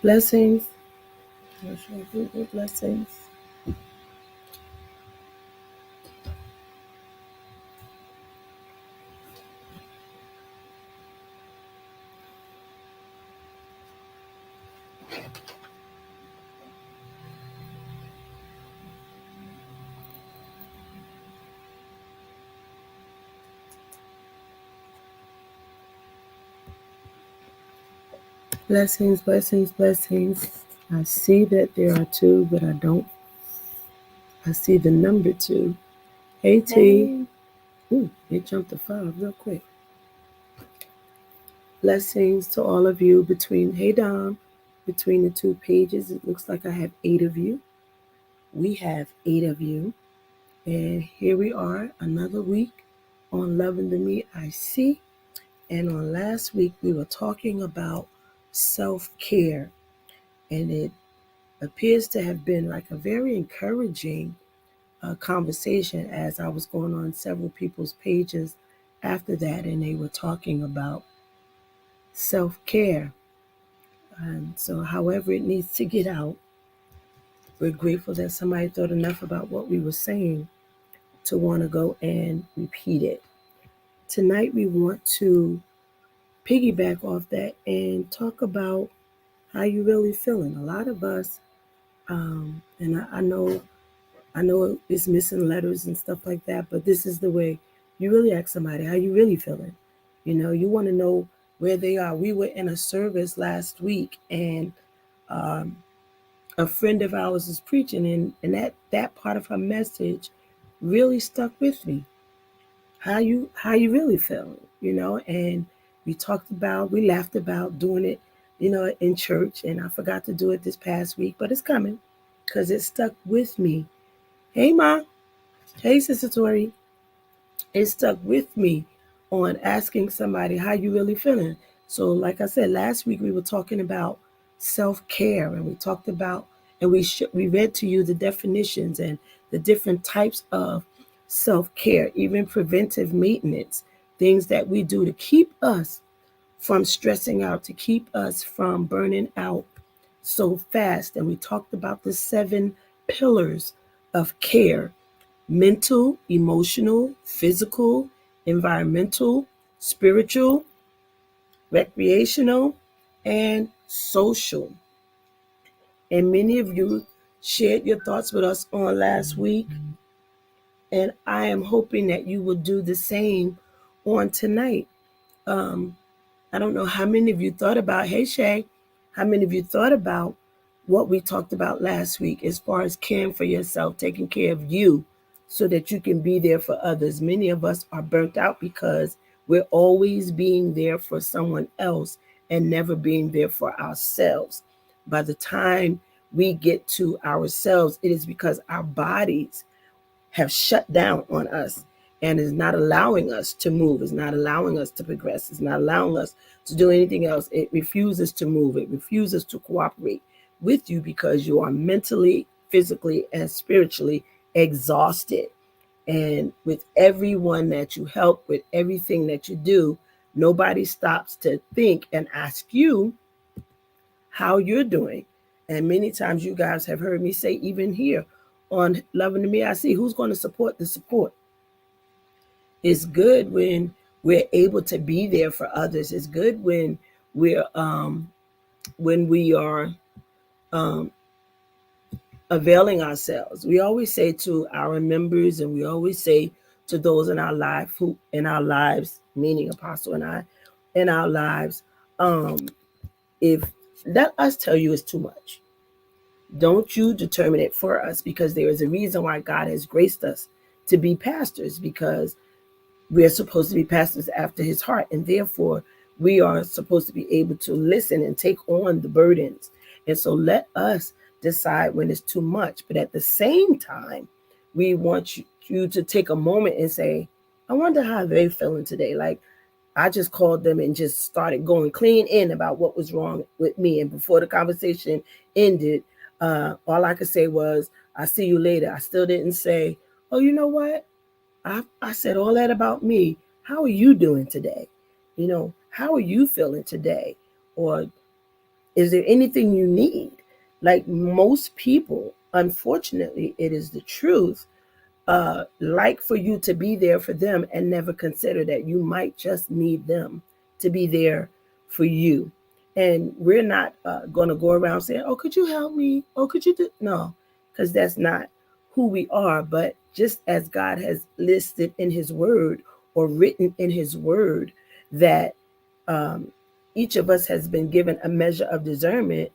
Blessings. Blessings. Blessings, blessings, blessings. I see that there are two, but I don't. I see the number 2. Hey, T. Ooh, it jumped to 5 real quick. Blessings to all of you hey, Dom, between the 2 pages. It looks like I have 8 of you. We have 8 of you. And here we are, another week on Loving the Me I See. And on last week, we were talking about self-care. And it appears to have been like a very encouraging conversation as I was going on several people's pages after that, and they were talking about self-care. And so, however it needs to get out, we're grateful that somebody thought enough about what we were saying to want to go and repeat it. Tonight, we want to piggyback off that and talk about how you really feeling. A lot of us, and I know it's missing letters and stuff like that, but this is the way you really ask somebody how you really feeling. You want to know where they are. We were in a service last week, and a friend of ours is preaching, and that part of her message really stuck with me. How you really feel, and we laughed about doing it, in church, and I forgot to do it this past week, but it's coming because it stuck with me. Hey, Ma. Hey, Sister Tori. It stuck with me on asking somebody how you really feeling. So, like I said, last week we were talking about self-care, and we talked about, and we read to you the definitions and the different types of self-care, even preventive maintenance, things that we do to keep us from stressing out, to keep us from burning out so fast. And we talked about the 7 pillars of care: mental, emotional, physical, environmental, spiritual, recreational, and social. And many of you shared your thoughts with us on last week. And I am hoping that you will do the same on tonight. I don't know how many of you thought about, hey Shay, how many of you thought about what we talked about last week as far as caring for yourself, taking care of you so that you can be there for others. Many of us are burnt out because we're always being there for someone else and never being there for ourselves. By the time we get to ourselves, it is because our bodies have shut down on us and is not allowing us to move, is not allowing us to progress, is not allowing us to do anything else. It refuses to move. It refuses to cooperate with you because you are mentally, physically, and spiritually exhausted. And with everyone that you help, with everything that you do, nobody stops to think and ask you how you're doing. And many times you guys have heard me say, even here on Loving the Me I See, who's going to support the support? It's good when we're able to be there for others. It's good when we are um, availing ourselves. We always say to our members, and we always say to those in our lives, meaning Apostle and I, in our lives, if let us tell you it's too much, don't you determine it for us, because there is a reason why God has graced us to be pastors, because we are supposed to be pastors after his heart, and therefore we are supposed to be able to listen and take on the burdens. And so let us decide when it's too much, but at the same time we want you to take a moment and say, I wonder how they feeling today. Like, I just called them and just started going clean in about what was wrong with me, and before the conversation ended, all I could say was, I see you later. I still didn't say, oh, you know what, I said all that about me. How are you doing today? How are you feeling today? Or is there anything you need? Like most people, unfortunately, it is the truth, like for you to be there for them and never consider that you might just need them to be there for you. And we're not going to go around saying, oh, could you help me? Oh, could you do? No, because that's not who we are. But just as God has listed in his word or written in his word that um, each of us has been given a measure of discernment,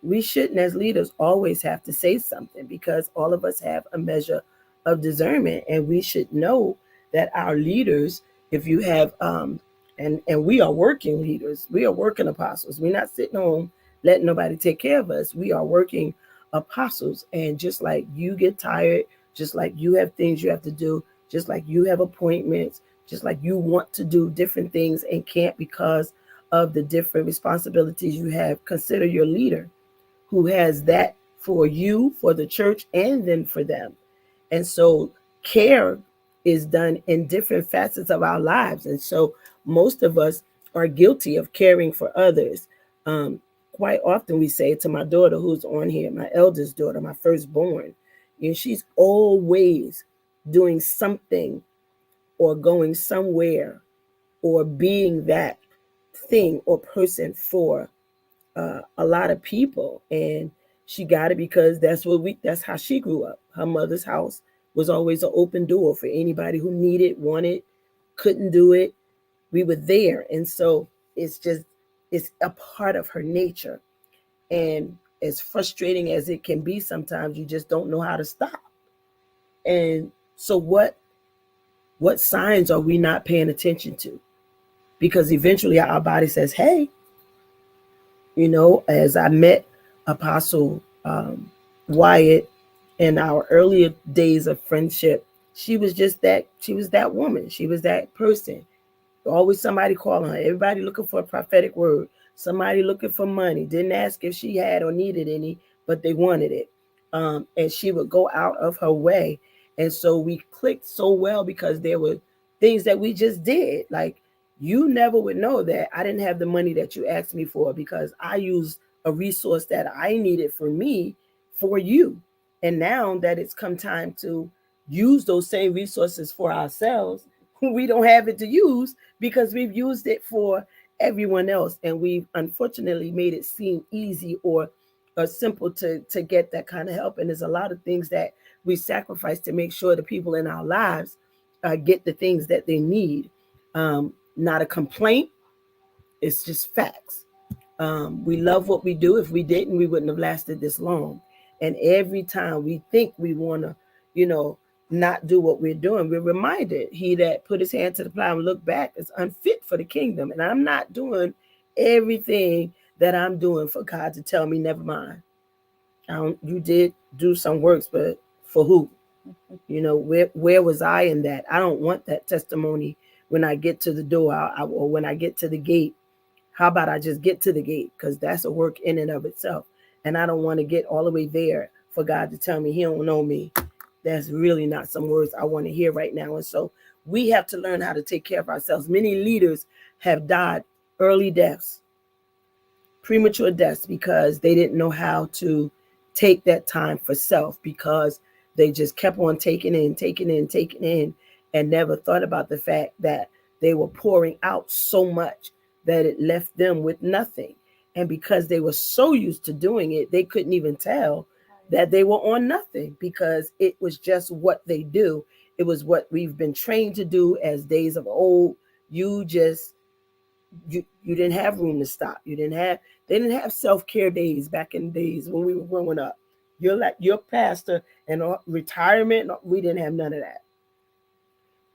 we shouldn't, as leaders, always have to say something, because all of us have a measure of discernment, and we should know that our leaders, if you have, and we are working leaders, we are working apostles. We're not sitting home letting nobody take care of us. We are working apostles, and just like you get tired, just like you have things you have to do, just like you have appointments, just like you want to do different things and can't because of the different responsibilities you have, consider your leader who has that for you, for the church, and then for them. And so care is done in different facets of our lives. And so most of us are guilty of caring for others. Um, Quite often we say to my daughter who's on here, my eldest daughter, my firstborn, she's always doing something or going somewhere or being that thing or person for a lot of people. And she got it because that's how she grew up. Her mother's house was always an open door for anybody who needed, wanted, couldn't do it. We were there. And so it's a part of her nature. And as frustrating as it can be sometimes, you just don't know how to stop. And so what signs are we not paying attention to? Because eventually our body says, hey, as I met Apostle Wyatt in our earlier days of friendship, she was that woman. She was that person. Always somebody calling her. Everybody looking for a prophetic word. Somebody looking for money. Didn't ask if she had or needed any, but they wanted it. And she would go out of her way. And so we clicked so well because there were things that we just did. Like, you never would know that I didn't have the money that you asked me for, because I used a resource that I needed for me for you. And now that it's come time to use those same resources for ourselves, we don't have it to use because we've used it for everyone else, and we've unfortunately made it seem easy or simple to get that kind of help. And there's a lot of things that we sacrifice to make sure the people in our lives get the things that they need. Not a complaint, it's just facts. We love what we do. If we didn't, we wouldn't have lasted this long. And every time we think we want to, you know, not do what we're doing, we're reminded he that put his hand to the plow and look back is unfit for the kingdom. And I'm not doing everything that I'm doing for God to tell me, never mind. You did do some works, but for who? Where was I in that? I don't want that testimony when I get to the door, or when I get to the gate. How about I just get to the gate? Because that's a work in and of itself. And I don't want to get all the way there for God to tell me he don't know me. That's really not some words I want to hear right now. And so we have to learn how to take care of ourselves. Many leaders have died early deaths, premature deaths, because they didn't know how to take that time for self, because they just kept on taking in, and never thought about the fact that they were pouring out so much that it left them with nothing. And because they were so used to doing it, they couldn't even tell that they were on nothing, because it was just what they do. It was what we've been trained to do as days of old. You just you didn't have room to stop. They didn't have self-care days back in the days when we were growing up. You're like your pastor and retirement. We didn't have none of that.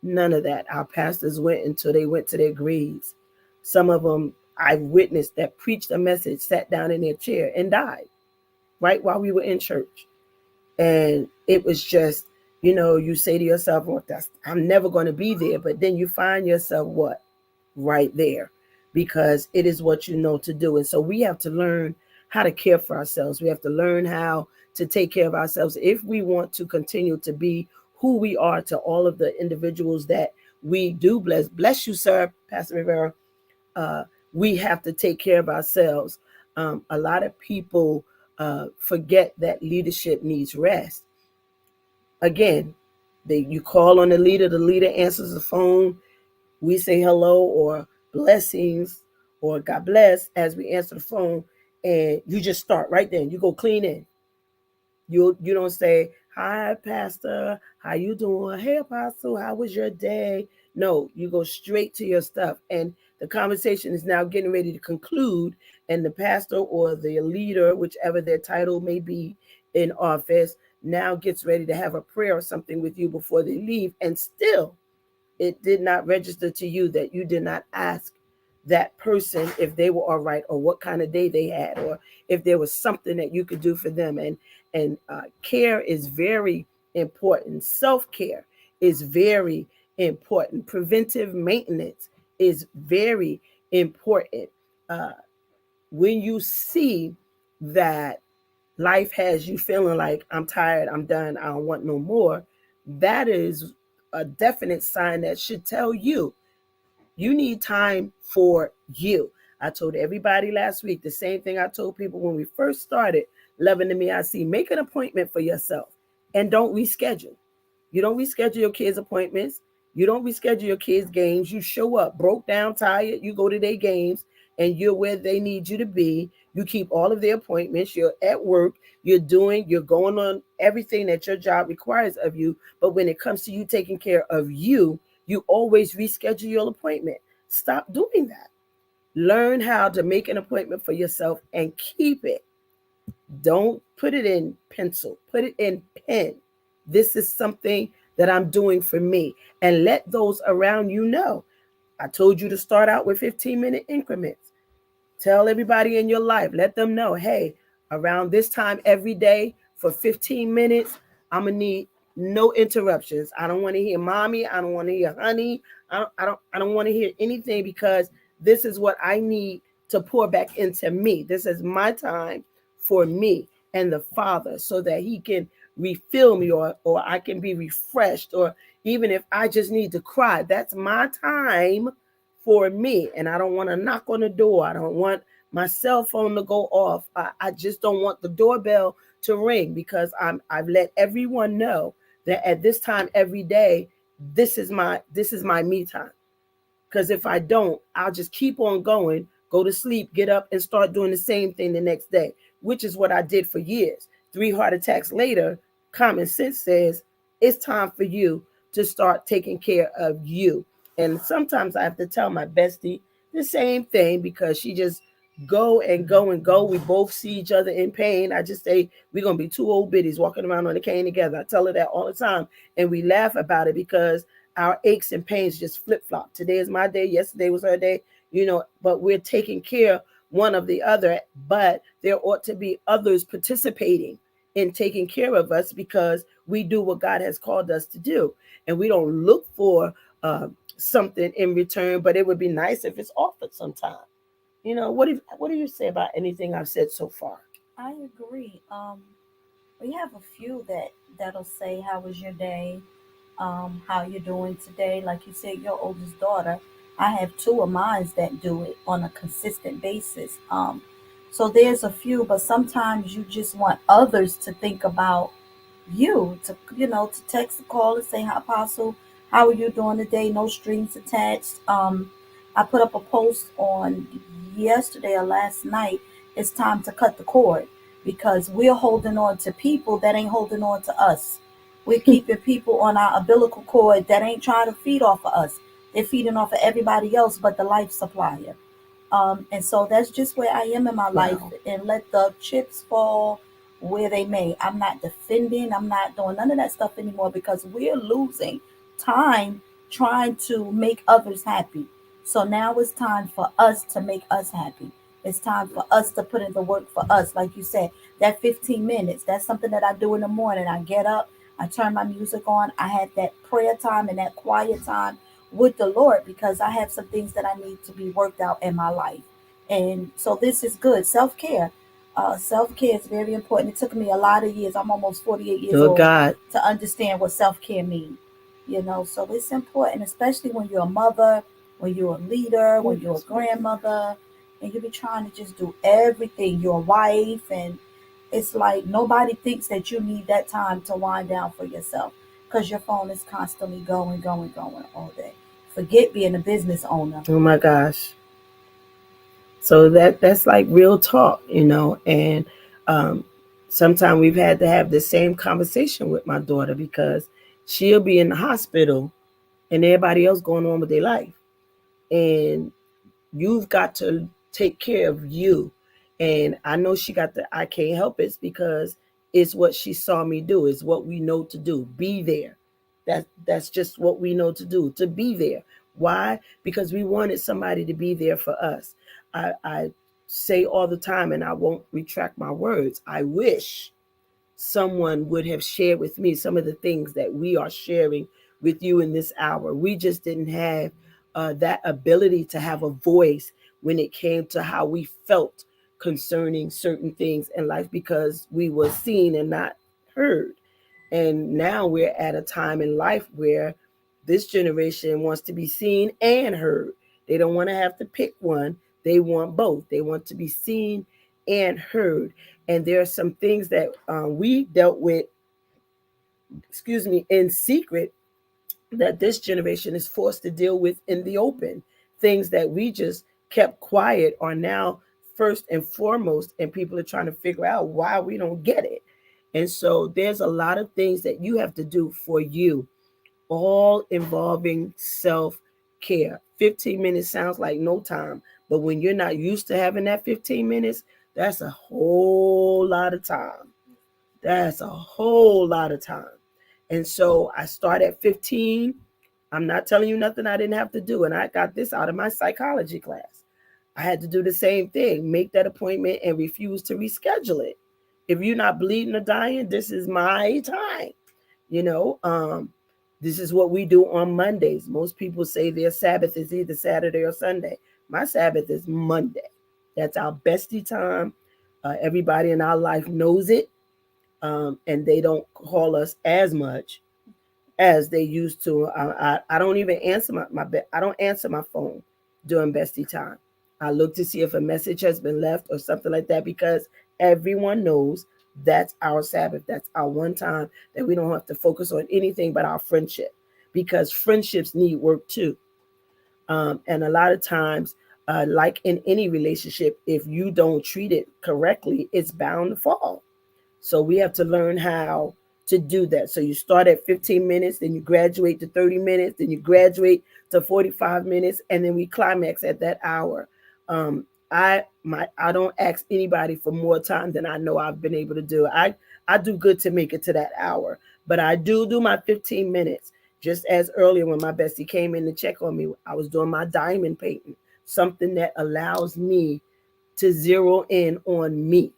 None of that. Our pastors went until they went to their graves. Some of them I witnessed that preached a message, sat down in their chair, and died right while we were in church. And it was just, you say to yourself, well, I'm never going to be there. But then you find yourself what? Right there, because it is what you know to do. And so we have to learn how to care for ourselves. We have to learn how to take care of ourselves if we want to continue to be who we are to all of the individuals that we do bless. Bless you, sir, Pastor Rivera. Uh, we have to take care of ourselves. A lot of people forget that leadership needs rest. Again, you call on the leader answers the phone. We say hello or blessings or God bless as we answer the phone, and you just start right then. You go clean in. You don't say, "Hi, Pastor, how you doing? Hey, Apostle, how was your day?" No, you go straight to your stuff, and the conversation is now getting ready to conclude, and the pastor or the leader, whichever their title may be in office, now gets ready to have a prayer or something with you before they leave, and still it did not register to you that you did not ask that person if they were all right or what kind of day they had or if there was something that you could do for them. And care is very important. Self-care is very important. Preventive maintenance is very important. uh, when you see that life has you feeling like I'm tired, I'm done, I don't want no more, that is a definite sign that should tell you you need time for you. I told everybody last week the same thing I told people when we first started Loving the Me I See. Make an appointment for yourself and don't reschedule. You don't reschedule your kids' appointments. You don't reschedule your kids' games. You show up broke down, tired. You go to their games and you're where they need you to be. You keep all of their appointments. You're at work. You're going on everything that your job requires of you. But when it comes to you taking care of you, you always reschedule your appointment. Stop doing that. Learn how to make an appointment for yourself and keep it. Don't put it in pencil, put it in pen. This is something that I'm doing for me. And let those around you know. I told you to start out with 15-minute increments. Tell everybody in your life, let them know, hey, around this time every day for 15 minutes, I'm gonna need no interruptions. I don't want to hear mommy. I don't want to hear honey. I don't want to hear anything because this is what I need to pour back into me. This is my time for me and the Father so that He can refill me or I can be refreshed, or even if I just need to cry, that's my time for me. And I don't want to knock on the door. I don't want my cell phone to go off. I just don't want the doorbell to ring because I've let everyone know that at this time every day, this is my me time. Because if I don't, I'll just keep on going, go to sleep, get up, and start doing the same thing the next day, which is what I did for years. 3 heart attacks later, common sense says it's time for you to start taking care of you. And sometimes I have to tell my bestie the same thing because she just go and go and go. We both see each other in pain. I just say we're gonna be two old biddies walking around on a cane together. I tell her that all the time, and we laugh about it because our aches and pains just flip flop. Today is my day. Yesterday was her day. But we're taking care one of the other. But there ought to be others participating in taking care of us because we do what God has called us to do, and we don't look for something in return. But it would be nice if it's offered sometime. What do you say about anything I've said so far? I agree. We have a few that'll say, "How was your day? How you doing today?" Like you said, your oldest daughter. I have two of mine that do it on a consistent basis. So there's a few, but sometimes you just want others to think about you, to text a call and say, "Hi, Apostle, how are you doing today?" No strings attached. I put up a post on yesterday or last night. It's time to cut the cord because we're holding on to people that ain't holding on to us. We're keeping people on our umbilical cord that ain't trying to feed off of us. They're feeding off of everybody else but the life supplier. And so that's just where I am in my life, Wow. and let the chips fall where they may. I'm not defending, I'm not doing none of that stuff anymore, because we're losing time trying to make others happy. So now it's time for us to make us happy. It's time for us to put in the work for us. Like you said, that 15 minutes, that's something that I do in the morning. I get up, I turn my music on, I have that prayer time and that quiet time with the Lord, because I have some things that I need to be worked out in my life. And so this is good. Self care. Self care is very important. It took me a lot of years. I'm almost 48 years Oh old God. to understand what self care means. So it's important, especially when you're a mother, when you're a leader, when you're a grandmother, and you be trying to just do everything. You're a wife, and it's like nobody thinks that you need that time to wind down for yourself, because your phone is constantly going, going, going all day. Forget being a business owner. Oh my gosh. So that's like real talk, and um, sometimes we've had to have the same conversation with my daughter because she'll be in the hospital and everybody else going on with their life, and you've got to take care of you. And I know she got the I can't help it because it's what she saw me do. It's what we know to do. Be there. That's just what we know to do, to be there. Why? Because we wanted somebody to be there for us. I say all the time, and I won't retract my words. I wish someone would have shared with me some of the things that we are sharing with you in this hour. We just didn't have that ability to have a voice when it came to how we felt concerning certain things in life because we were seen and not heard. And now we're at a time in life where this generation wants to be seen and heard. They don't want to have to pick one. They want both. They want to be seen and heard. And there are some things that we dealt with, in secret, that this generation is forced to deal with in the open. Things that we just kept quiet are now first and foremost, and people are trying to figure out why we don't get it. And so there's a lot of things that you have to do for you, all involving self care. 15 minutes sounds like no time, but when you're not used to having that 15 minutes, that's a whole lot of time. That's a whole lot of time. And so I start at 15. I'm not telling you nothing I didn't have to do. And I got this out of my psychology class. I had to do the same thing, make that appointment and refuse to reschedule it. If you're not bleeding or dying, this is my time. You know, this is what we do on Mondays. Most people say their Sabbath is either Saturday or Sunday. My Sabbath is Monday. That's our bestie time. Everybody in our life knows it, and they don't call us as much as they used to. I don't even answer I don't answer my phone during bestie time. I look to see if a message has been left or something like that because everyone knows that's our Sabbath. That's our one time that we don't have to focus on anything but our friendship because friendships need work too. And a lot of times, like in any relationship, if you don't treat it correctly, it's bound to fall. So we have to learn how to do that. So you start at 15 minutes, then you graduate to 30 minutes, then you graduate to 45 minutes, and then we climax at that hour. I don't ask anybody for more time than I know I've been able to do. I do good to make it to that hour, but I do my 15 minutes. Just as earlier when my bestie came in to check on me, I was doing my diamond painting, something that allows me to zero in on me.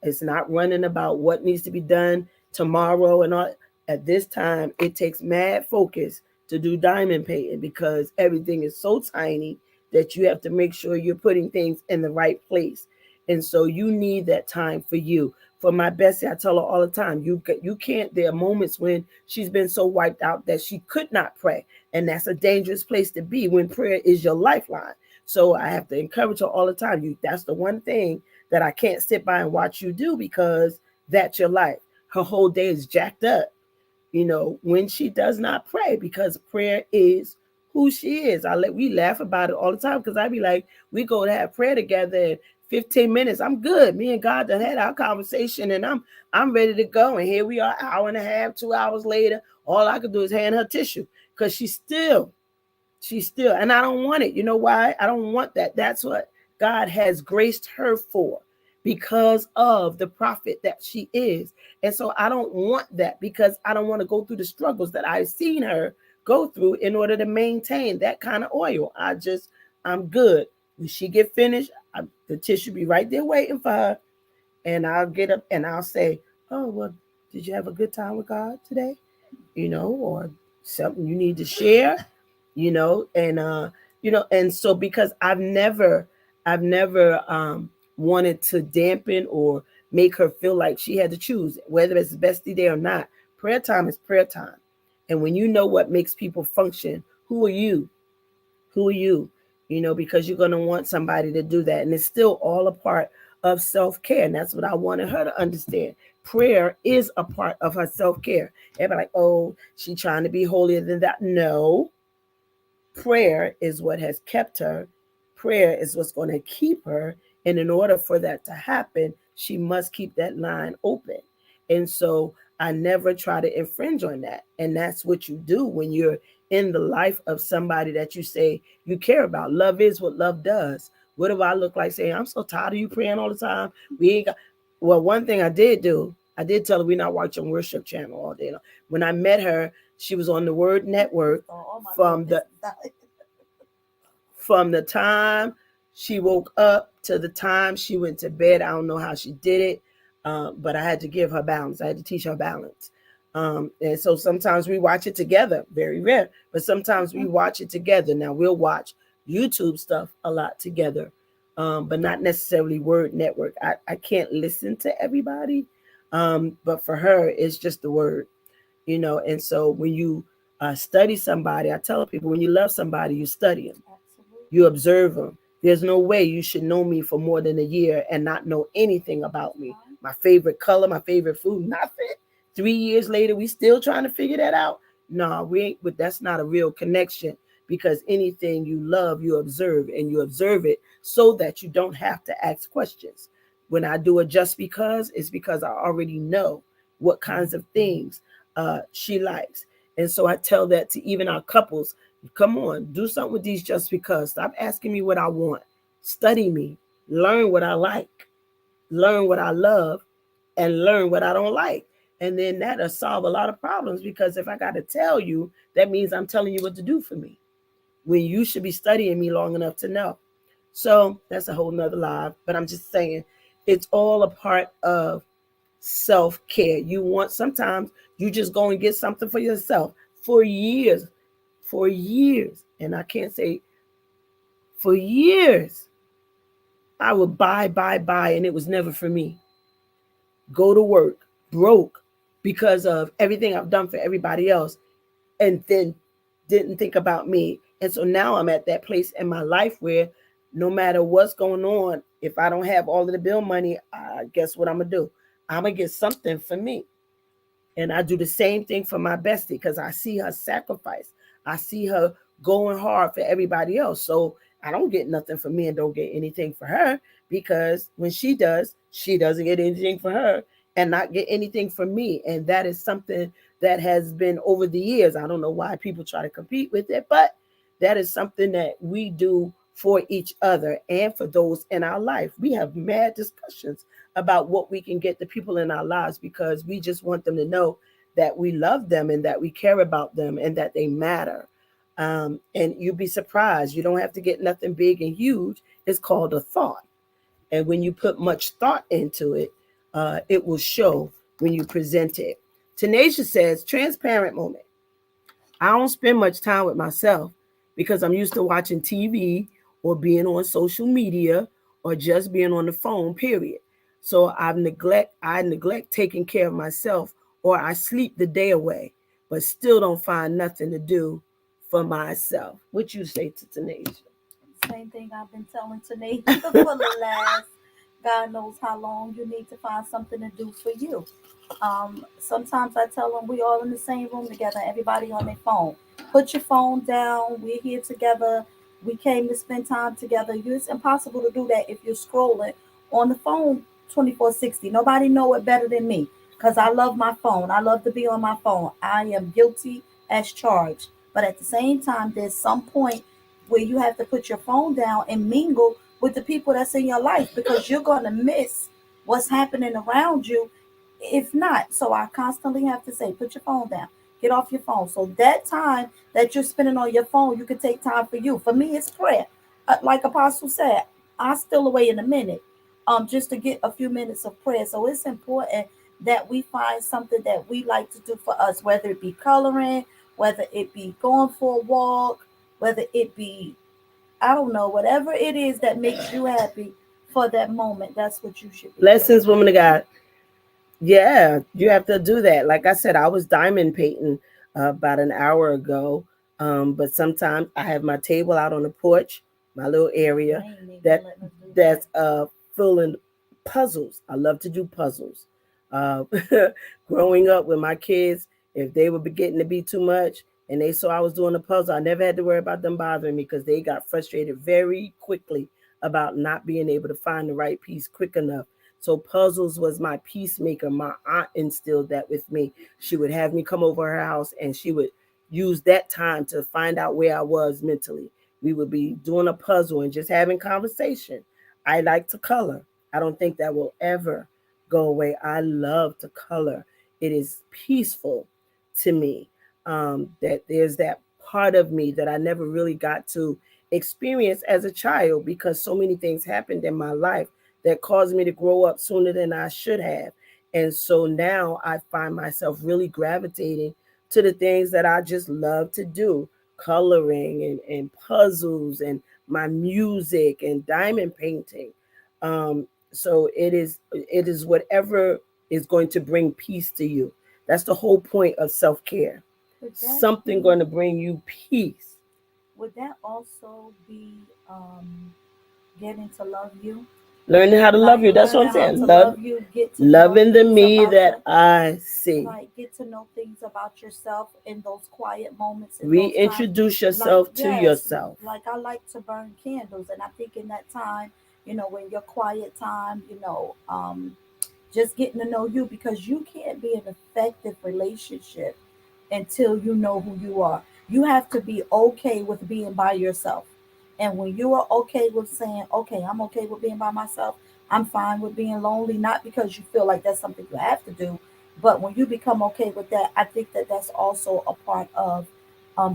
It's not running about what needs to be done tomorrow and all. At this time, it takes mad focus to do diamond painting because everything is so tiny that you have to make sure you're putting things in the right place. And so you need that time for you. For my Bessie, I tell her all the time, you can't. There are moments when she's been so wiped out that she could not pray, and that's a dangerous place to be when prayer is your lifeline. So I have to encourage her all the time. That's the one thing that I can't sit by and watch you do because that's your life. Her whole day is jacked up, when she does not pray because prayer is who she is. We laugh about it all the time because I be like, we go to have prayer together in 15 minutes. I'm good. Me and God done had our conversation and I'm ready to go. And here we are, hour and a half, 2 hours later. All I could do is hand her tissue because she's still She's still, and I don't want it. You know why? I don't want that. That's what God has graced her for because of the prophet that she is. And so I don't want that because I don't want to go through the struggles that I've seen her go through in order to maintain that kind of oil. I'm good. When she get finished, the tissue be right there waiting for her, and I'll get up and I'll say, "Oh well, did you have a good time with God today?" Or something you need to share, and so because I've never wanted to dampen or make her feel like she had to choose whether it's the bestie day or not. Prayer time is prayer time. And when you know what makes people function, who are you? Who are you? Because you're going to want somebody to do that. And it's still all a part of self care. And that's what I wanted her to understand. Prayer is a part of her self care. Everybody like, oh, she trying to be holier than that. No, prayer is what has kept her. Prayer is what's going to keep her. And in order for that to happen, she must keep that line open. And so I never try to infringe on that. And that's what you do when you're in the life of somebody that you say you care about. Love is what love does. What do I look like saying, I'm so tired of you praying all the time? We ain't got. Well, one thing I did do, I did tell her we're not watching worship channel all day. When I met her, she was on the Word Network Oh my from goodness. the from the time she woke up to the time she went to bed. I don't know how she did it, but I had to give her balance. I had to teach her balance. And so sometimes we watch it together, very rare, but sometimes we watch it together. Now we'll watch YouTube stuff a lot together, but not necessarily Word Network. I can't listen to everybody, but for her, it's just the word. And so when you study somebody, I tell people when you love somebody, you study them. You Absolutely. observe them. There's no way you should know me for more than a year and not know anything about me. Uh-huh. My favorite color, my favorite food, nothing. 3 years later, we still trying to figure that out. No, we ain't. But that's not a real connection because anything you love, you observe, and you observe it so that you don't have to ask questions. When I do it just because, it's because I already know what kinds of things she likes. And so I tell that to even our couples. Come on, do something with these just because. Stop asking me what I want. Study me. Learn what I like. Learn what I love and learn what I don't like. And then that'll solve a lot of problems because if I got to tell you, that means I'm telling you what to do for me when you should be studying me long enough to know. So that's a whole nother live. But I'm just saying, it's all a part of self care. You want sometimes you just go and get something for yourself for years, for years. And I can't say for years, I would buy, and it was never for me. Go to work, broke because of everything I've done for everybody else, and then didn't think about me. And so now I'm at that place in my life where no matter what's going on, if I don't have all of the bill money, guess what I'm going to do? I'm going to get something for me. And I do the same thing for my bestie because I see her sacrifice. I see her going hard for everybody else. So I don't get nothing for me and don't get anything for her because when she does, she doesn't get anything for her and not get anything from me. And that is something that has been over the years. I don't know why people try to compete with it, but that is something that we do for each other and for those in our life. We have mad discussions about what we can get the people in our lives because we just want them to know that we love them and that we care about them and that they matter. And you'd be surprised. You don't have to get nothing big and huge. It's called a thought. And when you put much thought into it, it will show when you present it. Tanisha says, transparent moment. I don't spend much time with myself because I'm used to watching TV or being on social media or just being on the phone, period. So I neglect taking care of myself or I sleep the day away, but still don't find nothing to do for myself. What you say to Tanisha? Same thing I've been telling Tanisha for the last God knows how long. You need to find something to do for you. Sometimes I tell them we all in the same room together, everybody on their phone. Put your phone down. We're here together. We came to spend time together. It's impossible to do that if you're scrolling on the phone 24/60. Nobody know it better than me because I love my phone. I love to be on my phone. I am guilty as charged. But at the same time, there's some point where you have to put your phone down and mingle with the people that's in your life, because you're going to miss what's happening around you if not. So I constantly have to say, put your phone down, get off your phone. So that time that you're spending on your phone, you can take time for you. For me, it's prayer. Like Apostle said, I still away in a minute, just to get a few minutes of prayer. So it's important that we find something that we like to do for us, whether it be coloring, whether it be going for a walk, whether it be, I don't know, whatever it is that makes you happy for that moment. That's what you should be doing. Blessings, woman of God. Yeah, you have to do that. Like I said, I was diamond painting about an hour ago. But sometimes I have my table out on the porch, my little area I ain't even that letting us do that. that's filling puzzles. I love to do puzzles. Uh, Growing up with my kids, if they were getting to be too much and they saw I was doing a puzzle, I never had to worry about them bothering me because they got frustrated very quickly about not being able to find the right piece quick enough. So puzzles was my peacemaker. My aunt instilled that with me. She would have me come over her house and she would use that time to find out where I was mentally. We would be doing a puzzle and just having conversation. I like to color. I don't think that will ever go away. I love to color. It is peaceful to me. That there's that part of me that I never really got to experience as a child because so many things happened in my life that caused me to grow up sooner than I should have. And so now I find myself really gravitating to the things that I just love to do, coloring and puzzles and my music and diamond painting. So it is whatever is going to bring peace to you. That's the whole point of self-care. Would that Something be? going to bring you peace. Would that also be getting to love you? Learning how to love Like you. That's what I'm learning how saying. to Love, love you, get to know loving the things me about that your, I see. like get to know things about yourself in those quiet moments, in those times. Reintroduce Like yourself to yes, yourself. like I like to burn candles, and I think in that time, when your quiet time, just getting to know you, because you can't be in an effective relationship until you know who you are. You have to be okay with being by yourself. And when you are okay with saying, okay, I'm okay with being by myself, I'm fine with being lonely, not because you feel like that's something you have to do, but when you become okay with that, I think that that's also a part of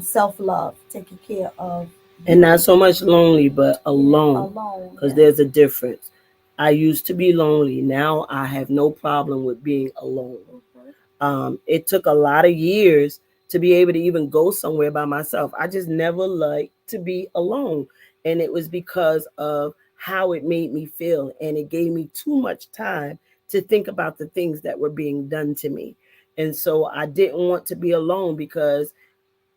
self love, taking care of And you. not so much lonely, but Yeah, alone. alone. Because Yeah. there's a difference. I used to be lonely. Now I have no problem with being alone. Mhm. It took a lot of years to be able to even go somewhere by myself. I just never liked to be alone. And it was because of how it made me feel. And it gave me too much time to think about the things that were being done to me. And so I didn't want to be alone because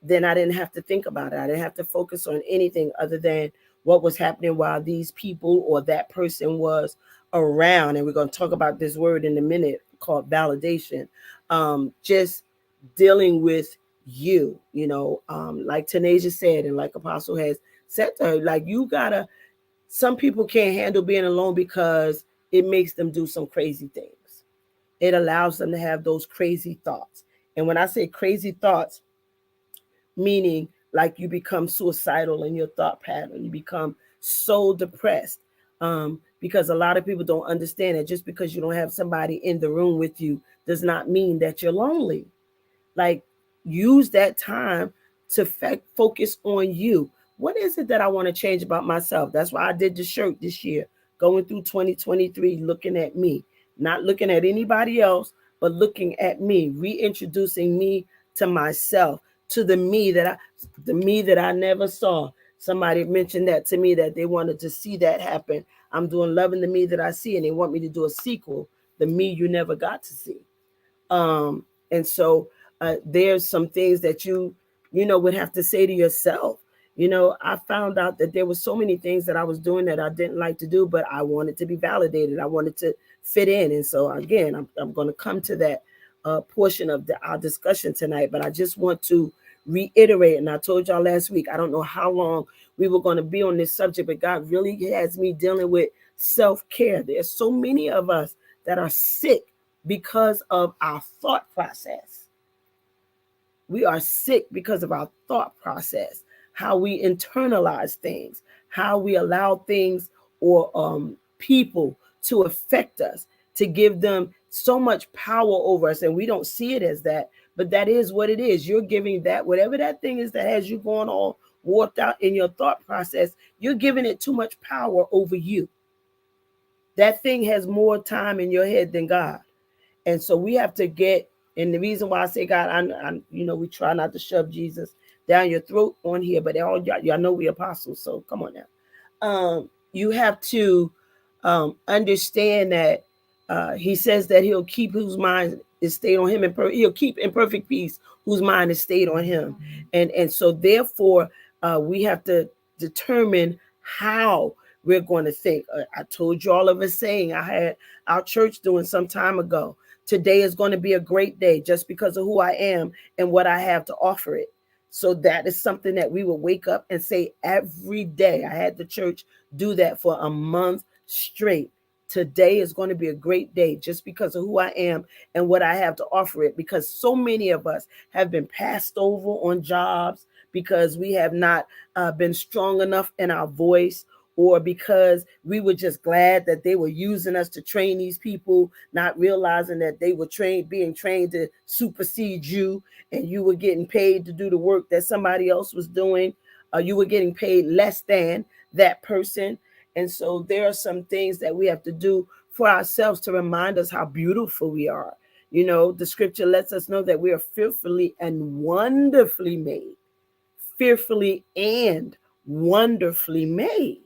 then I didn't have to think about it. I didn't have to focus on anything other than what was happening while these people or that person was around. And we're going to talk about this word in a minute called validation. Just dealing with like Tanasia said, and like Apostle has said to her, like you gotta, some people can't handle being alone because it makes them do some crazy things. It allows them to have those crazy thoughts. And when I say crazy thoughts, meaning like you become suicidal in your thought pattern, you become so depressed, because a lot of people don't understand that just because you don't have somebody in the room with you does not mean that you're lonely. Like, use that time to focus on you. What is it that I want to change about myself? That's why I did the shirt this year, going through 2023, looking at me, not looking at anybody else, but looking at me, reintroducing me to myself, to the me that I never saw. Somebody mentioned that to me, that they wanted to see that happen. I'm doing loving the me that I see, and they want me to do a sequel, the me you never got to see. And so there's some things that you would have to say to yourself. I found out that there were so many things that I was doing that I didn't like to do, but I wanted to be validated. I wanted to fit in. And so again, I'm going to come to that portion of our discussion tonight, but I just want to reiterate, and I told y'all last week, I don't know how long we were going to be on this subject, but God really has me dealing with self-care. There's so many of us that are sick because of our thought process. We are sick because of our thought process, how we internalize things, how we allow things or people to affect us, to give them so much power over us. And we don't see it as that, but that is what it is. You're giving that, whatever that thing is that has you going all warped out in your thought process, you're giving it too much power over you. That thing has more time in your head than God. And so we have to get, and the reason why I say God, we try not to shove Jesus down your throat on here, but all y'all know we apostles, so come on now. You have to understand that he says that he'll keep whose mind is stayed on him, and he'll keep in perfect peace whose mind is stayed on him. And so therefore, we have to determine how we're going to think. I told you all of a saying I had our church doing some time ago. Today is going to be a great day just because of who I am and what I have to offer it. So that is something that we will wake up and say every day. I had the church do that for a month straight. Today is going to be a great day just because of who I am and what I have to offer it. Because so many of us have been passed over on jobs because we have not been strong enough in our voice, or because we were just glad that they were using us to train these people, not realizing that they were being trained to supersede you, and you were getting paid to do the work that somebody else was doing. You were getting paid less than that person. And so there are some things that we have to do for ourselves to remind us how beautiful we are. The scripture lets us know that we are fearfully and wonderfully made. Fearfully and wonderfully made.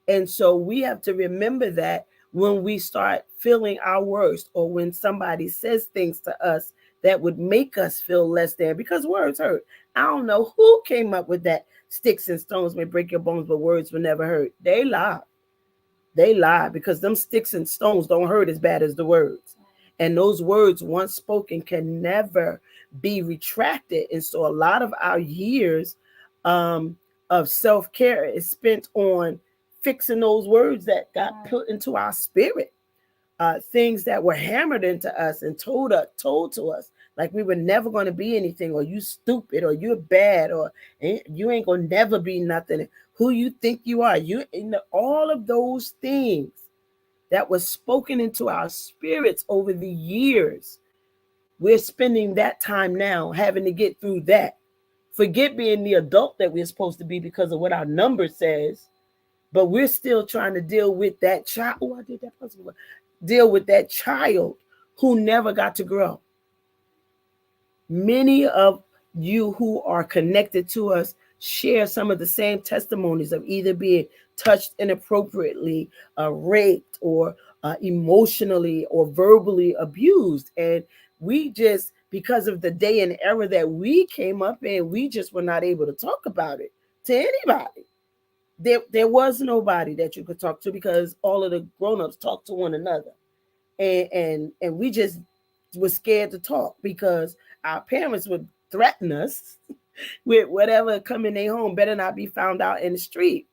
And so we have to remember that when we start feeling our worst, or when somebody says things to us that would make us feel less than, because words hurt. I don't know who came up with that. Sticks and stones may break your bones, but words will never hurt. They lie. They lie, because them sticks and stones don't hurt as bad as the words. And those words, once spoken, can never be retracted. And so a lot of our years um, of self care is spent on fixing those words that got put into our spirit. Things that were hammered into us and told to us, like we were never going to be anything, or you stupid, or you're bad, or you ain't gonna never be nothing. Who you think you are? All of those things that was spoken into our spirits over the years. We're spending that time now having to get through that. Forget being the adult that we're supposed to be because of what our number says, but we're still trying to deal with that child. Oh, I did that possible. Deal with that child who never got to grow. Many of you who are connected to us share some of the same testimonies of either being touched inappropriately, raped, or emotionally or verbally abused. And we just, because of the day and era that we came up in, we just were not able to talk about it to anybody. There was nobody that you could talk to, because all of the grown-ups talked to one another. And we just was scared to talk, because our parents would threaten us with whatever coming their home better not be found out in the street.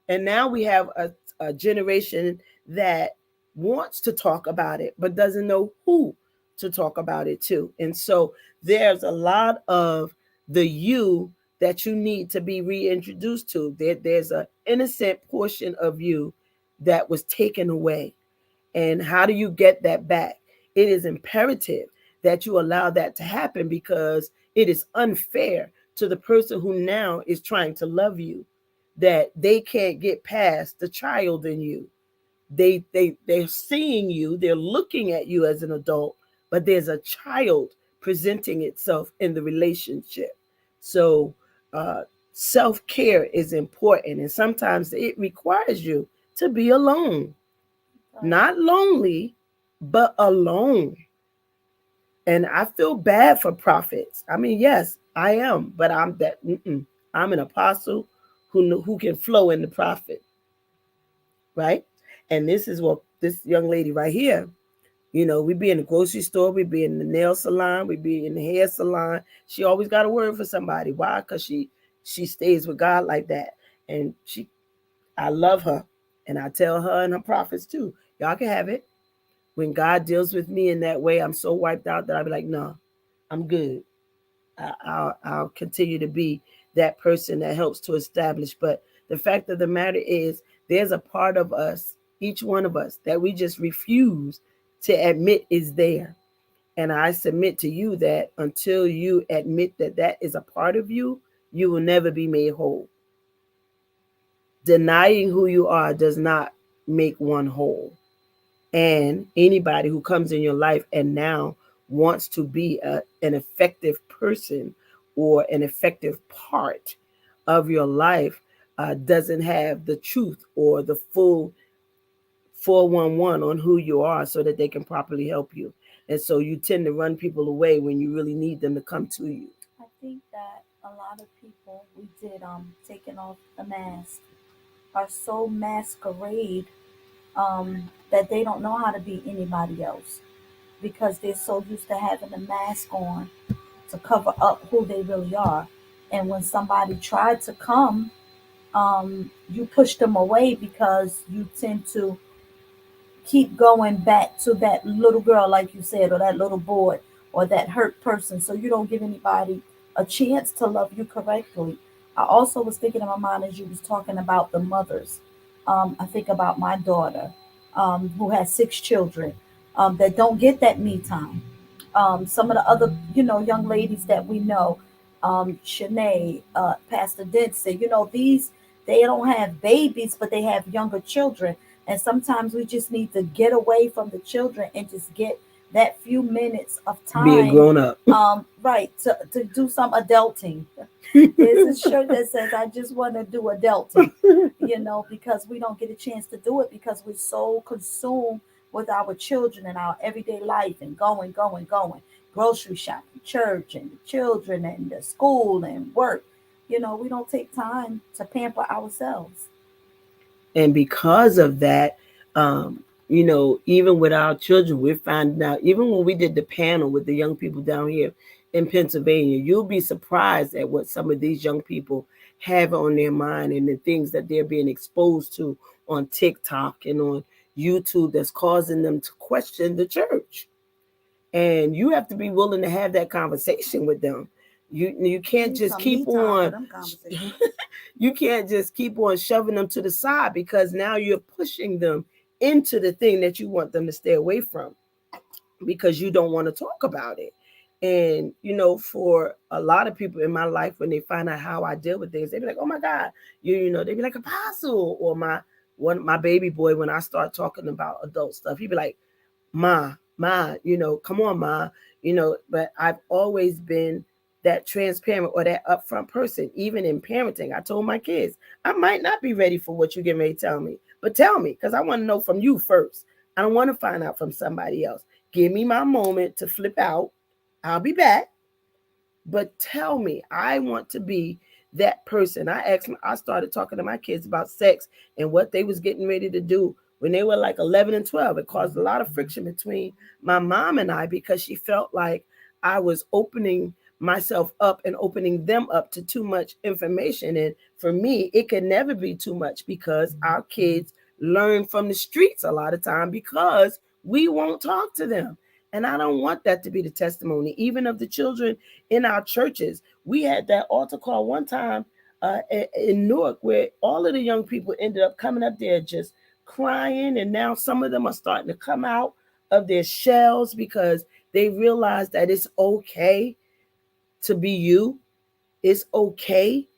And now we have a generation that wants to talk about it but doesn't know who to talk about it to. And so there's a lot of the you that you need to be reintroduced to. There's an innocent portion of you that was taken away. And how do you get that back? It is imperative that you allow that to happen, because it is unfair to the person who now is trying to love you, that they can't get past the child in you. They're seeing you, they're looking at you as an adult, but there's a child presenting itself in the relationship. So self-care is important, and sometimes it requires you to be alone. Not lonely, but alone. And I feel bad for prophets. I mean, yes, I am, but I'm that. I'm an apostle who can flow in the prophet, right? And this is what this young lady right here. We be in the grocery store, we be in the nail salon, we be in the hair salon. She always got a word for somebody. Why? Because she stays with God like that, and I love her, and I tell her and her prophets too. Y'all can have it. When God deals with me in that way, I'm so wiped out that I'll be like, no, I'm good. I'll continue to be that person that helps to establish. But the fact of the matter is, there's a part of us, each one of us, that we just refuse to admit is there. And I submit to you that until you admit that that is a part of you, you will never be made whole. Denying who you are does not make one whole. And anybody who comes in your life and now wants to be an effective person or an effective part of your life doesn't have the truth or the full 411 on who you are so that they can properly help you. And so you tend to run people away when you really need them to come to you. I think that a lot of people we did taking off the mask are so masquerade that they don't know how to be anybody else because they're so used to having a mask on to cover up who they really are. And when somebody tried to come, you push them away because you tend to keep going back to that little girl, like you said, or that little boy, or that hurt person. So you don't give anybody a chance to love you correctly. I also was thinking in my mind as you was talking about the mothers. I think about my daughter, who has 6 children, that don't get that me time. Some of the other, young ladies that we know, Shanae, Pastor Dixon, these, they don't have babies, but they have younger children. And sometimes we just need to get away from the children and just get that few minutes of Be a time, grown up. right, to do some adulting. There's a shirt that says, I just want to do adulting, because we don't get a chance to do it because we're so consumed with our children and our everyday life and going, going, going, grocery shopping, church, and the children, and the school and work. We don't take time to pamper ourselves. And because of that, um, even with our children, we're finding out, even when we did the panel with the young people down here in Pennsylvania, you'll be surprised at what some of these young people have on their mind and the things that they're being exposed to on TikTok and on YouTube that's causing them to question the church. And you have to be willing to have that conversation with them. You We can't need just some me keep time for on them conversations. you can't just keep on shoving them to the side because now you're pushing them into the thing that you want them to stay away from because you don't want to talk about it. And for a lot of people in my life, when they find out how I deal with things, they be like, "Oh my God," they be like, "Apostle," or my baby boy. When I start talking about adult stuff, he be like, come on, ma, but I've always been that transparent or that upfront person, even in parenting. I told my kids, I might not be ready for what you get ready to tell me, but tell me, because I want to know from you first. I don't want to find out from somebody else. Give me my moment to flip out. I'll be back, but tell me, I want to be that person. I started talking to my kids about sex and what they was getting ready to do when they were like 11 and 12. It caused a lot of friction between my mom and I because she felt like I was opening myself up and opening them up to too much information. And for me, it can never be too much because our kids learn from the streets a lot of time because we won't talk to them. And I don't want that to be the testimony, even of the children in our churches. We had that altar call one time in Newark where all of the young people ended up coming up there just crying. And now some of them are starting to come out of their shells because they realize that it's okay to be you. It's okay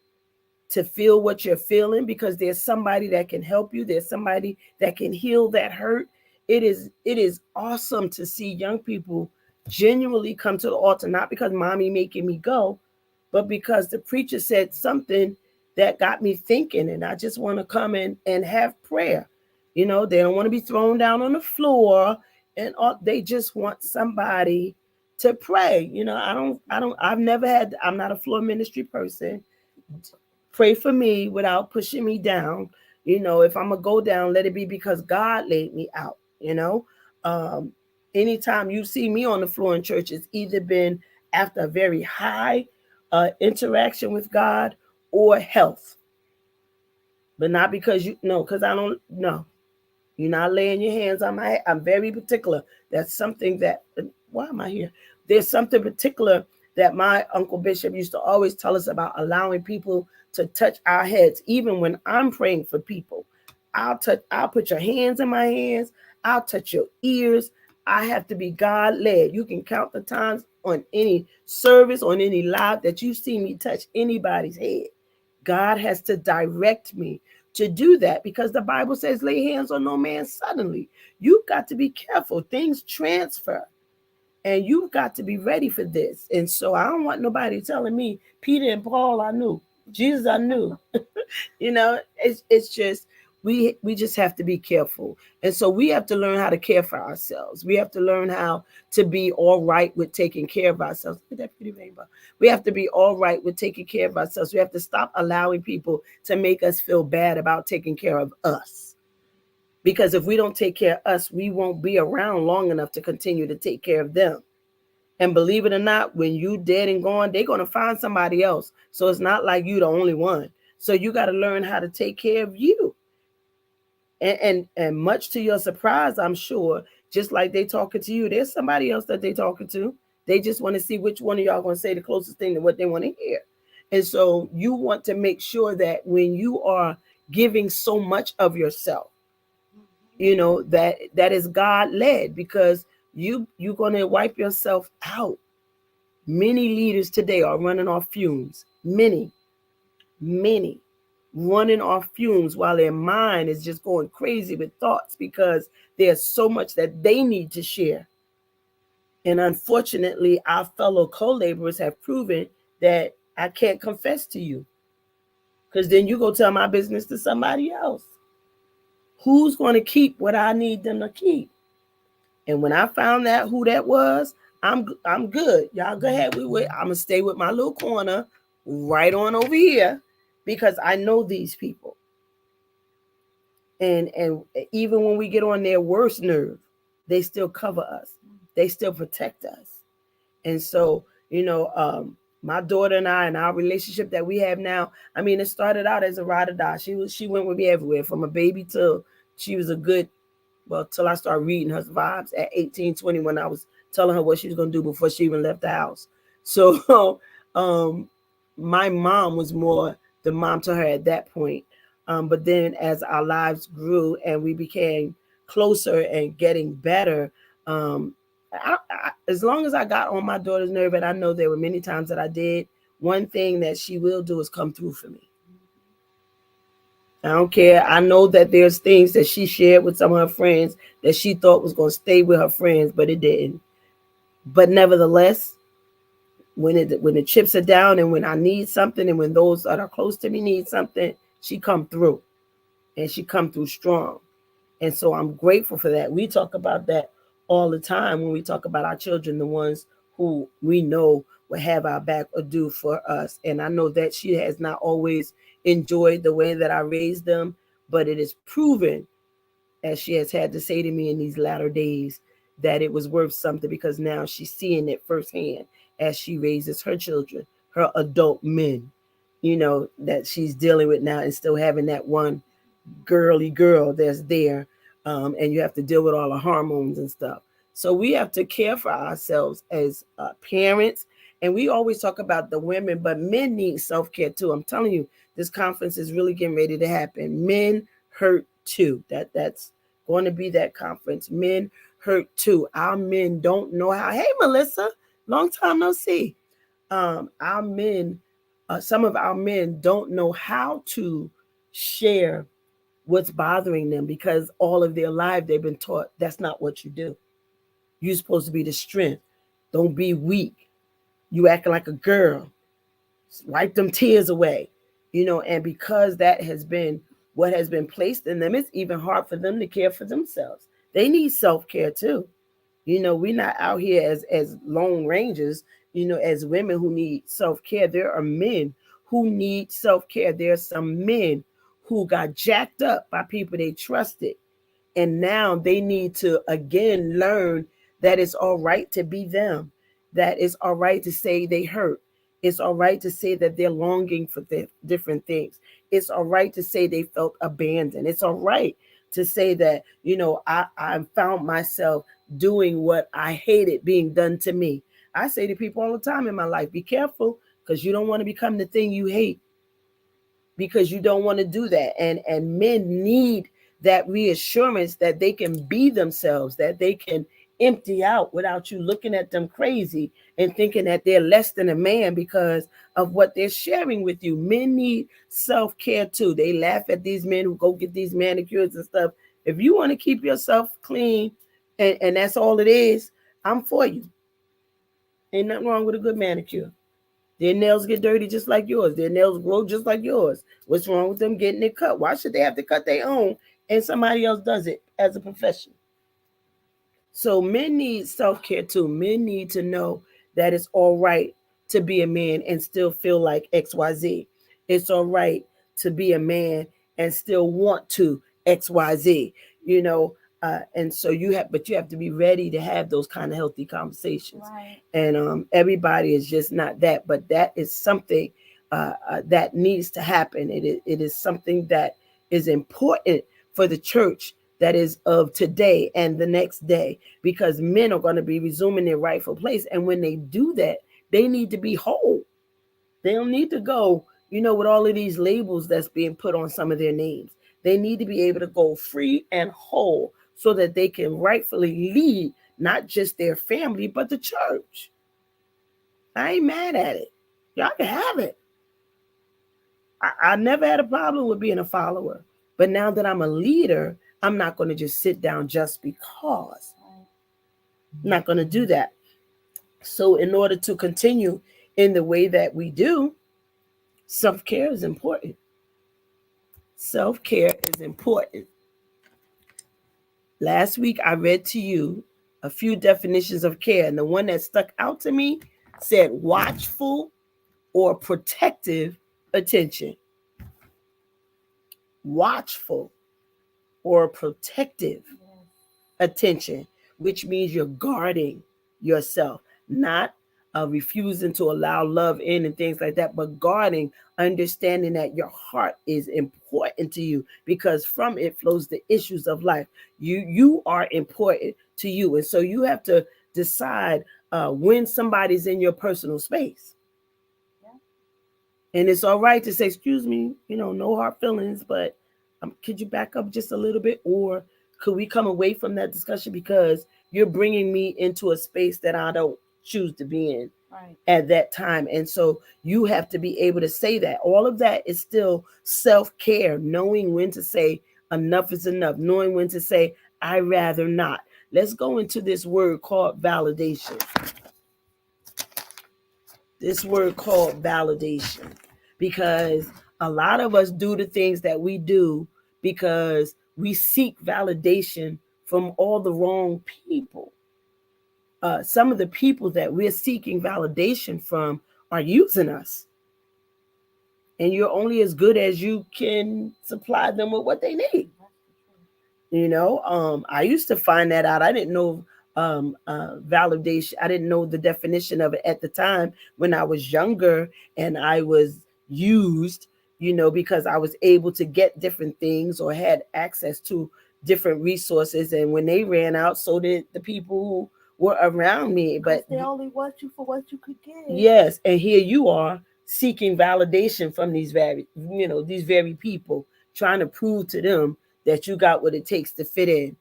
to feel what you're feeling because there's somebody that can help you. There's somebody that can heal that hurt. It is awesome to see young people genuinely come to the altar, not because mommy making me go, but because the preacher said something that got me thinking, and I just want to come in and have prayer. They don't want to be thrown down on the floor, and they just want somebody to pray. I've never had. I'm not a floor ministry person. Pray for me without pushing me down. If I'm gonna go down, let it be because God laid me out. Um, Anytime you see me on the floor in church, it's either been after a very high interaction with God or health, but not because you no, because I don't know. You're not laying your hands on my head. I'm very particular. That's something that why am I here? There's something particular that my Uncle Bishop used to always tell us about, allowing people to touch our heads. Even when I'm praying for people, I'll put your hands in my hands, I'll touch your ears. I have to be God led. You can count the times on any service, on any live, that you see me touch anybody's head. God has to direct me to do that, because the Bible says, lay hands on no man suddenly. You've got to be careful. Things transfer, and you've got to be ready for this. And so I don't want nobody telling me Peter and Paul I knew, Jesus I knew. You know, it's just, we just have to be careful. And so we have to learn how to care for ourselves. We have to learn how to be all right with taking care of ourselves. Look at that pretty rainbow. We have to be all right with taking care of ourselves. We have to stop allowing people to make us feel bad about taking care of us. Because if we don't take care of us, we won't be around long enough to continue to take care of them. And believe it or not, when you dead and gone, they're gonna find somebody else. So it's not like you the only one. So you got to learn how to take care of you. And much to your surprise, I'm sure, just like they talking to you, there's somebody else that they talking to. They just want to see which one of y'all gonna say the closest thing to what they want to hear. And so you want to make sure that when you are giving so much of yourself, that is God led, because you're gonna wipe yourself out. Many leaders today are running off fumes. Many running off fumes, while their mind is just going crazy with thoughts, because there's so much that they need to share. And unfortunately, our fellow co-laborers have proven that I can't confess to you, because then you go tell my business to somebody else. Who's going to keep what I need them to keep? And when I found out who that was, I'm good. Y'all go ahead. I'm gonna stay with my little corner right on over here, because I know these people. And even when we get on their worst nerve, they still cover us. They still protect us. And so, my daughter and I, and our relationship that we have now, I mean, it started out as a ride or die. She went with me everywhere, from a baby till she was a good, well, till I started reading her vibes at 18, 20, when I was telling her what she was going to do before she even left the house. So um, my mom was more the mom to her at that point. But then as our lives grew and we became closer and getting better, as long as I got on my daughter's nerve, and I know there were many times that I did, one thing that she will do is come through for me. I don't care. I know that there's things that she shared with some of her friends that she thought was going to stay with her friends, but it didn't. But nevertheless, when the chips are down, and when I need something, and when those that are close to me need something, she come through, and she come through strong. And so I'm grateful for that. We talk about that all the time when we talk about our children, the ones who we know will have our back or do for us. And I know that she has not always enjoyed the way that I raised them, but it is proven, as she has had to say to me in these latter days, that it was worth something, because now she's seeing it firsthand as she raises her children, her adult men, that she's dealing with now, and still having that one girly girl that's there. And you have to deal with all the hormones and stuff. So we have to care for ourselves as parents. And we always talk about the women, but men need self-care too. I'm telling you, this conference is really getting ready to happen. Men hurt too. That's going to be that conference. Men hurt too. Our men don't know how. Hey, Melissa, long time no see. Our men, some of our men don't know how to share what's bothering them, because all of their life they've been taught that's not what you do. You're supposed to be the strength. Don't be weak. You acting like a girl. Wipe them tears away. And because that has been what has been placed in them, it's even hard for them to care for themselves. They need self-care too. We're not out here as lone rangers, as women who need self-care. There are men who need self-care. There are some men who got jacked up by people they trusted, and now they need to again learn that it's all right to be them, that it's all right to say they hurt. It's all right to say that they're longing for different things. It's all right to say they felt abandoned. It's all right to say that, I found myself doing what I hated being done to me. I say to people all the time in my life, be careful because you don't want to become the thing you hate, because you don't want to do that. And men need that reassurance that they can be themselves, that they can empty out without you looking at them crazy and thinking that they're less than a man because of what they're sharing with you. Men need self-care too. They laugh at these men who go get these manicures and stuff. If you want to keep yourself clean, and that's all it is, I'm for you. Ain't nothing wrong with a good manicure. Their nails get dirty just like yours. Their nails grow just like yours. What's wrong with them getting it cut? Why should they have to cut their own and somebody else does it as a profession? So men need self care too. Men need to know that it's all right to be a man and still feel like XYZ. It's all right to be a man and still want to XYZ. You know, and so but you have to be ready to have those kind of healthy conversations. Right. And everybody is just not that, but that is something that needs to happen. It is something that is important for the church that is of today and the next day, because men are going to be resuming their rightful place. And when they do that, they need to be whole. They don't need to go, with all of these labels that's being put on some of their names. They need to be able to go free and whole so that they can rightfully lead not just their family, but the church. I ain't mad at it. Y'all can have it. I never had a problem with being a follower. But now that I'm a leader, I'm not going to just sit down just because. I'm not going to do that. So, in order to continue in the way that we do, self care is important. Self care is important. Last week, I read to you a few definitions of care, and the one that stuck out to me said watchful or protective attention. Watchful or protective attention, which means you're guarding yourself, not refusing to allow love in and things like that, but guarding, understanding that your heart is important to you because from it flows the issues of life. You are important to you, and so you have to decide when somebody's in your personal space. And it's all right to say, excuse me, no hard feelings, but could you back up just a little bit? Or could we come away from that discussion because you're bringing me into a space that I don't choose to be in at that time. And so you have to be able to say that. All of that is still self-care, knowing when to say enough is enough, knowing when to say I rather not. Let's go into this word called validation. This word called validation, because a lot of us do the things that we do because we seek validation from all the wrong people. Some of the people that we're seeking validation from are using us, and you're only as good as you can supply them with what they need. I used to find that out. I didn't know validation. I didn't know the definition of it at the time when I was younger and I was used, because I was able to get different things or had access to different resources. And when they ran out, so did the people who were around me. But they only want you for what you could get. Yes, and here you are seeking validation from these very people, trying to prove to them that you got what it takes to fit in.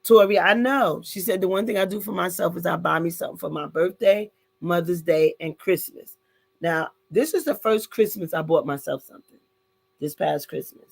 Tori, I know. She said the one thing I do for myself is I buy me something for my birthday, Mother's Day, and Christmas. Now, this is the first Christmas I bought myself something. This past Christmas.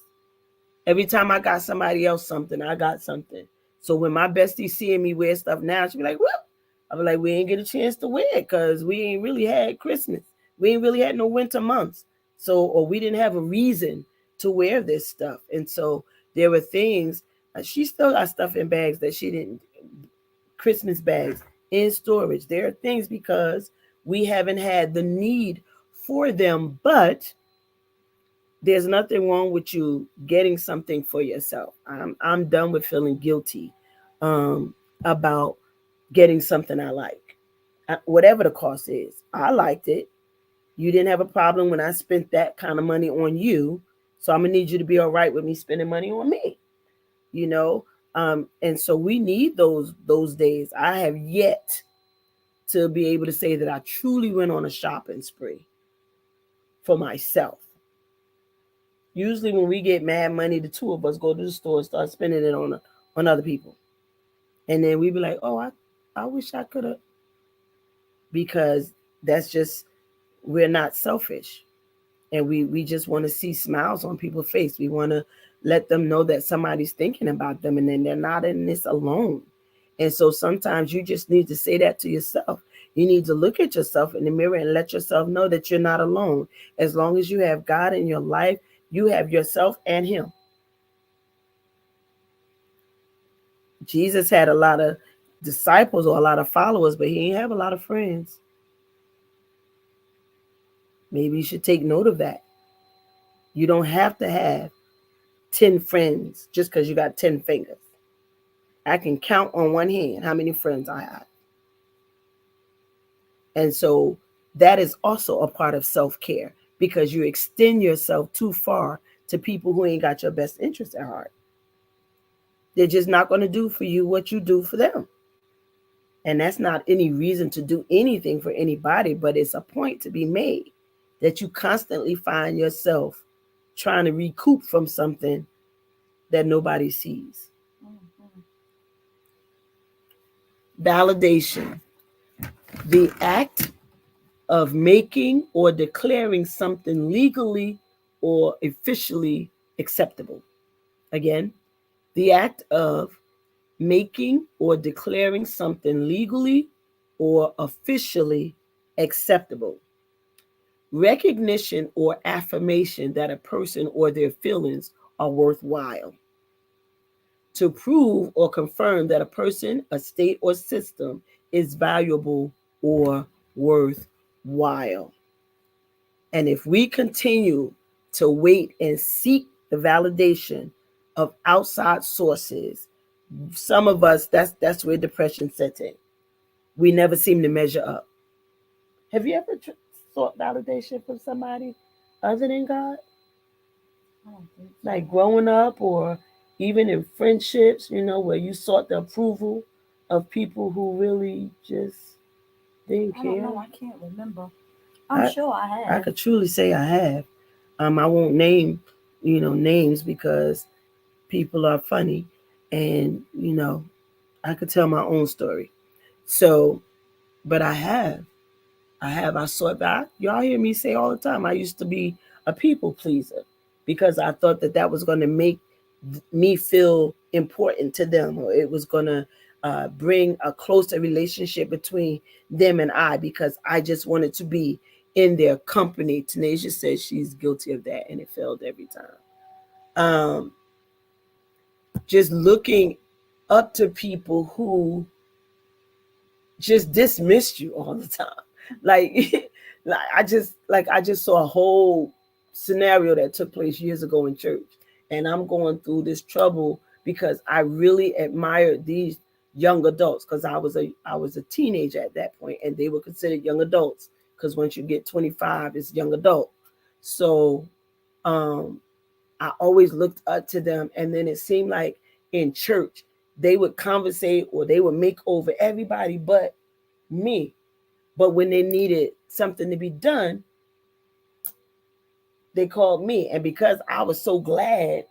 Every time I got somebody else something, I got something. So when my bestie seeing me wear stuff now, she be like, "What?" I be like, "We ain't get a chance to wear it because we ain't really had Christmas. We ain't really had no winter months. Or we didn't have a reason to wear this stuff." And so there were things. She still got stuff in bags that she didn't. Christmas bags in storage. There are things because we haven't had the need for them, but there's nothing wrong with you getting something for yourself. I'm done with feeling guilty about getting something I like, whatever the cost is. I liked it. You didn't have a problem when I spent that kind of money on you, so I'm gonna need you to be all right with me spending money on me. You know, and so we need those days. I have yet to be able to say that I truly went on a shopping spree for myself. Usually, when we get mad money, the two of us go to the store and start spending it on other people, and then we be like, "Oh, I wish I could have," because that's just we're not selfish, and we just want to see smiles on people's face. We want to let them know that somebody's thinking about them, and then they're not in this alone. And so sometimes you just need to say that to yourself. You need to look at yourself in the mirror and let yourself know that you're not alone. As long as you have God in your life, you have yourself and Him. Jesus had a lot of disciples or a lot of followers, but He didn't have a lot of friends. Maybe you should take note of that. You don't have to have 10 friends just because you got 10 fingers. I can count on one hand how many friends I have. And so that is also a part of self care because you extend yourself too far to people who ain't got your best interest at heart. They're just not going to do for you what you do for them. And that's not any reason to do anything for anybody, but it's a point to be made that you constantly find yourself trying to recoup from something that nobody sees. Mm-hmm. Validation, the act of making or declaring something legally or officially acceptable. Again, the act of making or declaring something legally or officially acceptable. Recognition or affirmation that a person or their feelings are worthwhile. To prove or confirm that a person, a state, or system is valuable or worthwhile. And if we continue to wait and seek the validation of outside sources, some of us that's where depression sets in. We never seem to measure up. Have you ever sought validation from somebody other than God? I don't think so. Like growing up or even in friendships, where you sought the approval of people who really just didn't I don't care? know. I can't remember. I'm I sure I I have. could truly say I have. I won't name, names because people are funny, and I could tell my own story. So, but I sought that. Y'all hear me say all the time. I used to be a people pleaser because I thought that that was going to make me feel important to them, or it was going to bring a closer relationship between them and I, because I just wanted to be in their company. Tanisha says she's guilty of that, and it failed every time. Just looking up to people who just dismissed you all the time. Like, I just saw a whole scenario that took place years ago in church, and I'm going through this trouble because I really admired these young adults because I was a teenager at that point, and they were considered young adults because once you get 25, it's young adult. So um, I always looked up to them, and then it seemed like in church they would conversate or they would make over everybody but me. But when they needed something to be done, they called me. And because I was so glad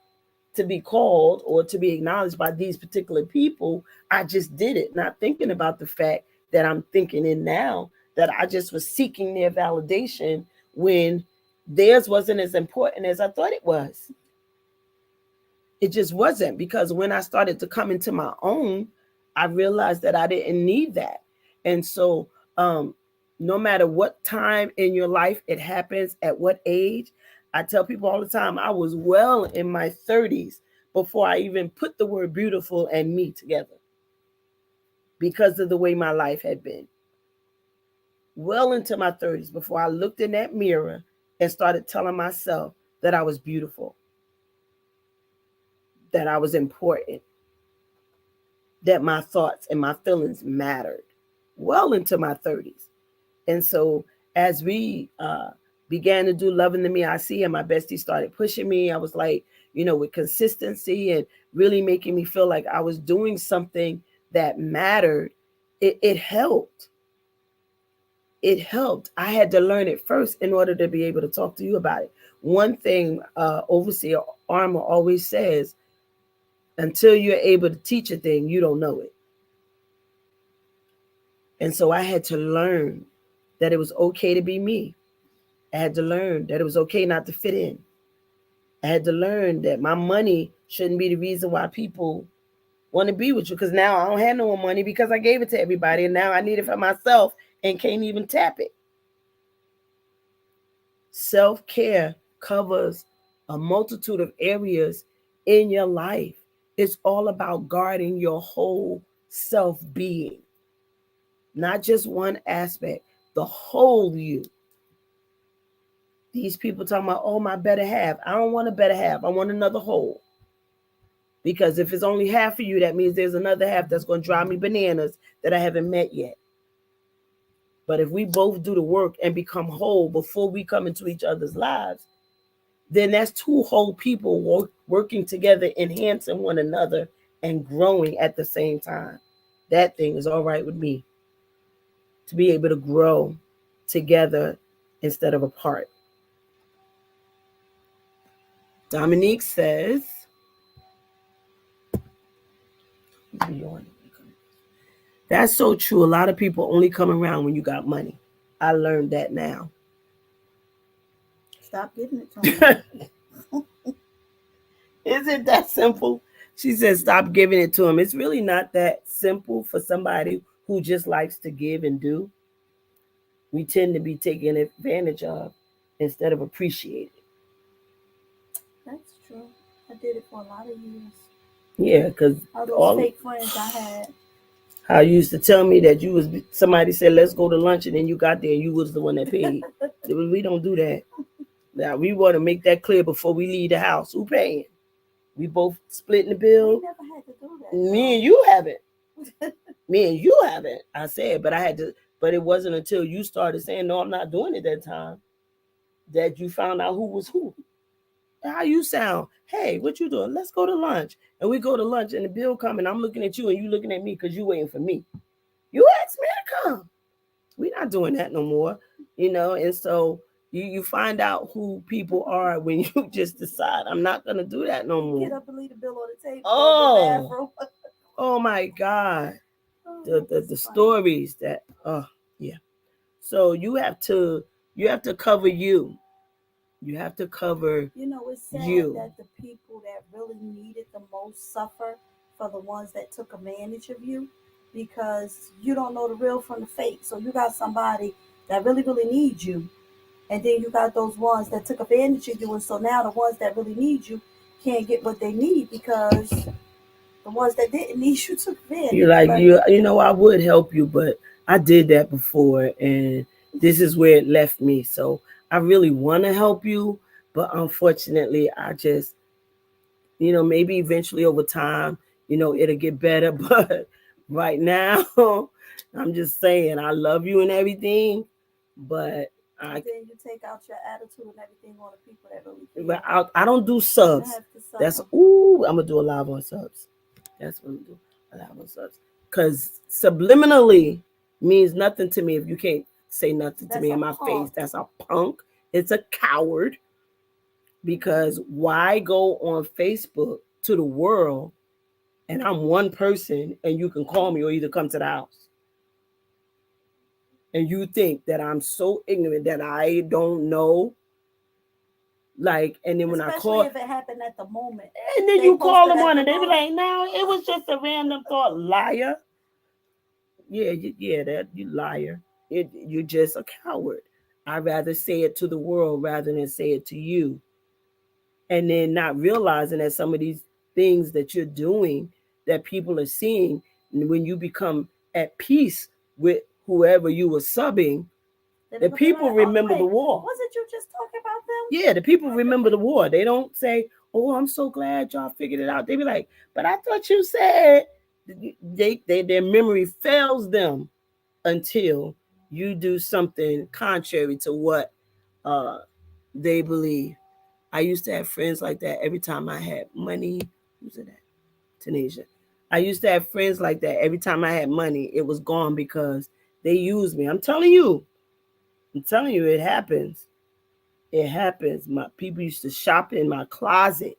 to be called or to be acknowledged by these particular people, I just did it, not thinking about the fact that I'm thinking in now that I just was seeking their validation when theirs wasn't as important as I thought it was. It just wasn't, because when I started to come into my own, I realized that I didn't need that. And so, no matter what time in your life it happens, at what age, I tell people all the time, I was well in my 30s before I even put the word beautiful and me together because of the way my life had been. Well into my 30s before I looked in that mirror and started telling myself that I was beautiful, that I was important, that my thoughts and my feelings mattered, well into my 30s. And so as we began to do Loving the Me I See, and my bestie started pushing me, I was like, with consistency and really making me feel like I was doing something that mattered, it helped. it helped. I had to learn it first in order to be able to talk to you about it. One thing Overseer Armour always says, until you're able to teach a thing, you don't know it. And so I had to learn that it was okay to be me. I had to learn that it was okay not to fit in. I had to learn that my money shouldn't be the reason why people want to be with you. Because now I don't have no more money because I gave it to everybody, and now I need it for myself and can't even tap it. Self care covers a multitude of areas in your life. It's all about guarding your whole self being, not just one aspect, the whole you. These people talking about, oh, my better half. I don't want a better half. I want another whole. Because if it's only half of you, that means there's another half that's going to drive me bananas that I haven't met yet. But if we both do the work and become whole before we come into each other's lives, then that's two whole people working together, enhancing one another and growing at the same time. That thing is all right with me, to be able to grow together instead of apart. Dominique says, that's so true. A lot of people only come around when you got money. I learned that now. Stop giving it to them. Is it that simple? She says, stop giving it to him. It's really not that simple for somebody who just likes to give and do. We tend to be taken advantage of instead of appreciated. That's true. I did it for a lot of years. Yeah, because All those all fake friends I had. how you used to tell me that you was somebody said let's go to lunch and then you got there and you was the one that paid. We don't do that. Now we want to make that clear before we leave the house. Who paying? We both splitting the bill. We never had to do that. Me and you haven't. Me and you haven't. I said, but I had to. But it wasn't until you started saying no, I'm not doing it that time, that you found out who was who. How you sound? Hey, what you doing? Let's go to lunch. And we go to lunch, and the bill coming. I'm looking at you, and you looking at me because you waiting for me. You asked me to come. We're not doing that no more, you know. And so you find out who people are when you just decide I'm not gonna do that no more. Get up and leave the bill on the table. Oh, in the bathroom. Oh my God, Oh, the stories that yeah. So you have to cover you. You have to cover You know, it's sad you. that the people that really need it the most suffer for the ones that took advantage of you, because you don't know the real from the fake. So you got somebody that really, really needs you. And then you got those ones that took advantage of you. And so now the ones that really need you can't get what they need because the ones that didn't need you took advantage. You're like you know I would help you, but I did that before, and this is where it left me. So I really want to help you, but unfortunately, I just maybe eventually over time, it'll get better. But right now, I'm just saying I love you and everything, but and then you take out your attitude and everything on the people that really but care. I don't do subs. That's I'm gonna do a live on subs. That's what I'm gonna do. A live on subs. Cause subliminally means nothing to me if you can't say nothing to me in my face. That's a punk. It's a coward. Because why go on Facebook to the world and I'm one person and you can call me or either come to the house? And you think that I'm so ignorant that I don't know, like, and then when especially I call, if it happened at the moment, and then you call them on and they be like, "No, it was just a random thought." Liar. Yeah, that you liar. You're just a coward. I'd rather say it to the world rather than say it to you, and then not realizing that some of these things that you're doing that people are seeing, and when you become at peace with whoever you were subbing, the people remember the war. Wasn't you just talking about them? Yeah, the people remember the war. They don't say, "Oh, I'm so glad y'all figured it out." They be like, "But I thought you said." Their memory fails them until you do something contrary to what uh, they believe. I used to have friends like that every time I had money. Who's it at? Tunisia. I used to have friends like that every time I had money. It was gone because they used me. I'm telling you. I'm telling you, it happens. It happens. My people used to shop in my closet,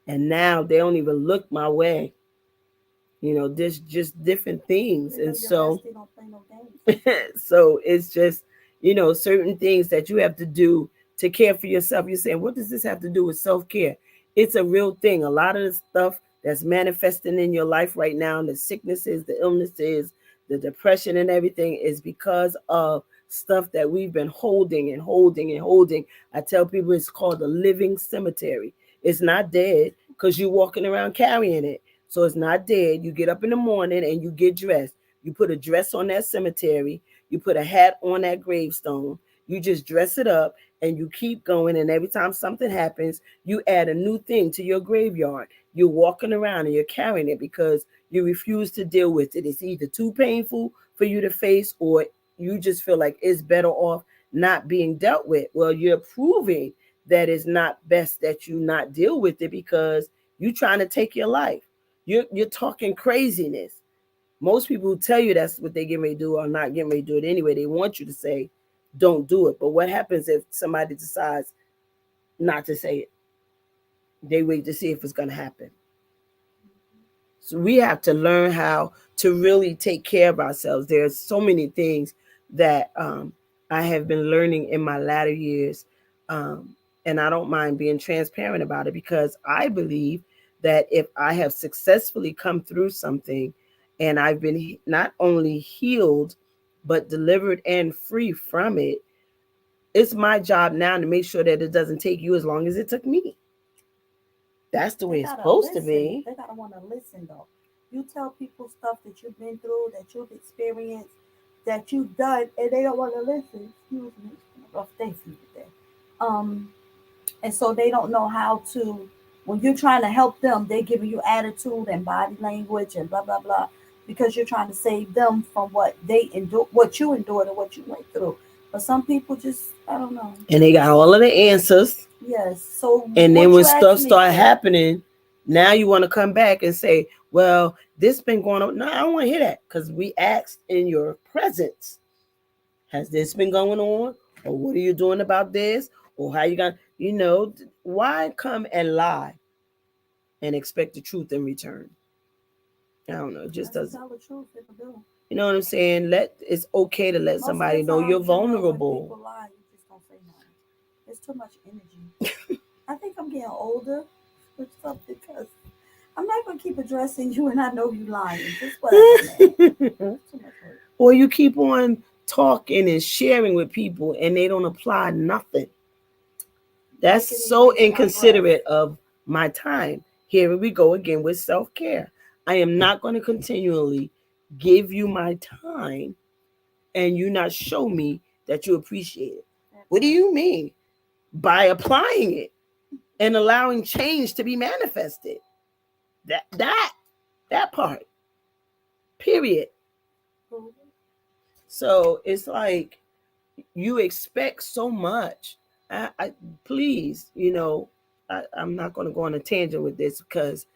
and now they don't even look my way. There's just different things, You know and your so bestie don't play no games. so it's just certain things that you have to do to care for yourself. You're saying, what does this have to do with self-care? It's a real thing. A lot of the stuff that's manifesting in your life right now, the sicknesses, the illnesses, the depression and everything, is because of stuff that we've been holding and holding and holding. I tell people it's called a living cemetery. It's not dead because you're walking around carrying it. So it's not dead. You get up in the morning and you get dressed. You put a dress on that cemetery. You put a hat on that gravestone. You just dress it up and you keep going. And every time something happens, you add a new thing to your graveyard. You're walking around and you're carrying it because you refuse to deal with it. It's either too painful for you to face, or you just feel like it's better off not being dealt with. Well, you're proving that it's not best that you not deal with it because you're trying to take your life. You're talking craziness. Most people who tell you that's what they get ready to do are not getting ready to do it anyway. They want you to say, don't do it. But what happens if somebody decides not to say it? They wait to see if it's going to happen. So we have to learn how to really take care of ourselves. There's so many things that I have been learning in my latter years. Um, and I don't mind being transparent about it because I believe that if I have successfully come through something and I've been not only healed, but delivered and free from it, it's my job now to make sure that it doesn't take you as long as it took me. That's the They way it's gotta supposed to listen. be. They gotta want to listen though. You tell people stuff that you've been through, that you've experienced, that you've done, and they don't want to listen. Excuse me, rough day for you today. Um, and so they don't know how to. When you're trying to help them, they're giving you attitude and body language and blah blah blah, because you're trying to save them from what they endure, what you endured, and what you went through. But some people just, I don't know. And they got all of the answers. Yes. So And then what when you asked stuff me start for? happening, now you want to come back and say, well, this been going on. No, I don't want to hear that because we asked in your presence, has this been going on? Or what are you doing about this? Or how you going why come and lie and expect the truth in return? I don't know. It just Let's doesn't. tell the truth if we do. You know what I'm saying? It's okay to let Most of the somebody know you're times, when vulnerable. people lie, you just don't say nothing. It's too much energy. I think I'm getting older with stuff because I'm not gonna keep addressing you and I know you lying. Just whatever, man. It's too much work. Or you keep on talking and sharing with people and they don't apply nothing. That's Like it so erased my breath. inconsiderate of my time. Here we go again with self care. I am not going to continually give you my time and you not show me that you appreciate it. That What do part. you mean? By applying it and allowing change to be manifested. That part. Period. Mhm. So it's like you expect so much. I please, I'm not going to go on a tangent with this because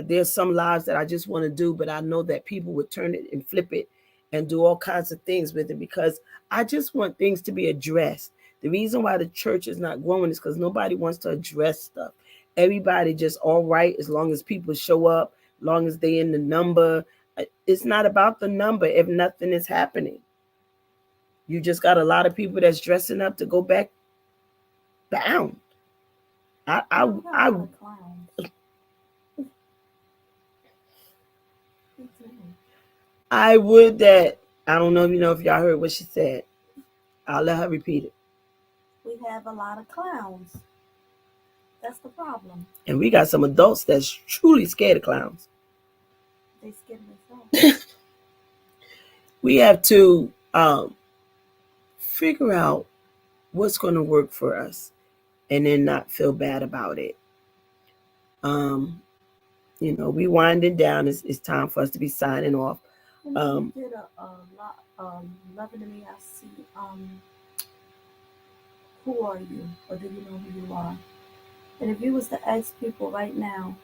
there's some lives that I just want to do, but I know that people would turn it and flip it and do all kinds of things with it because I just want things to be addressed. The reason why the church is not growing is because nobody wants to address stuff. Everybody just all right as long as people show up, as long as they in the number. It's not about the number if nothing is happening. You just got a lot of people that's dressing up to go back bound. I I Yeah, we got a I lot of clowns. We do. I would that I don't know if if y'all heard what she said. I'll let her repeat it. We have a lot of clowns. That's the problem. And we got some adults that's truly scared of clowns. They scared themselves. We have to figure out what's going to work for us and then not feel bad about it. Um, we winding down. It's time for us to be signing off. You know, you Um, did a lot. Loving to me, I see. Who are you, or do you know who you are? And if you was to ask people right now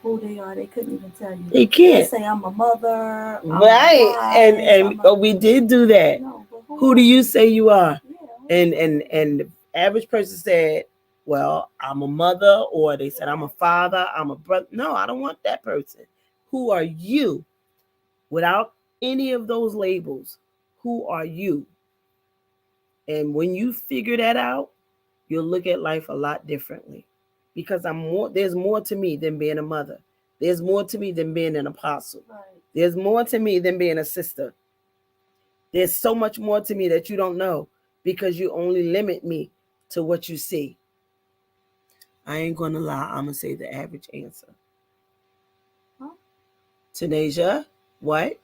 who they are, they couldn't even tell you. they They'll can't. say, "I'm a mother. I'm a Right. And wife. and I'm a." oh, we did do that. No, go who Who are do you you? say you are? Yeah, who And are and you? and the average person said, well, I'm a mother, or they said I'm a father, I'm a brother. No, I don't want that person. Who are you? Without any of those labels, who are you? And when you figure that out, you'll look at life a lot differently. Because there's more to me than being a mother. There's more to me than being an apostle. Right. There's more to me than being a sister. There's so much more to me that you don't know, because you only limit me to what you see. I ain't gonna lie, I'm gonna say the average answer. Huh? Tanasia, what?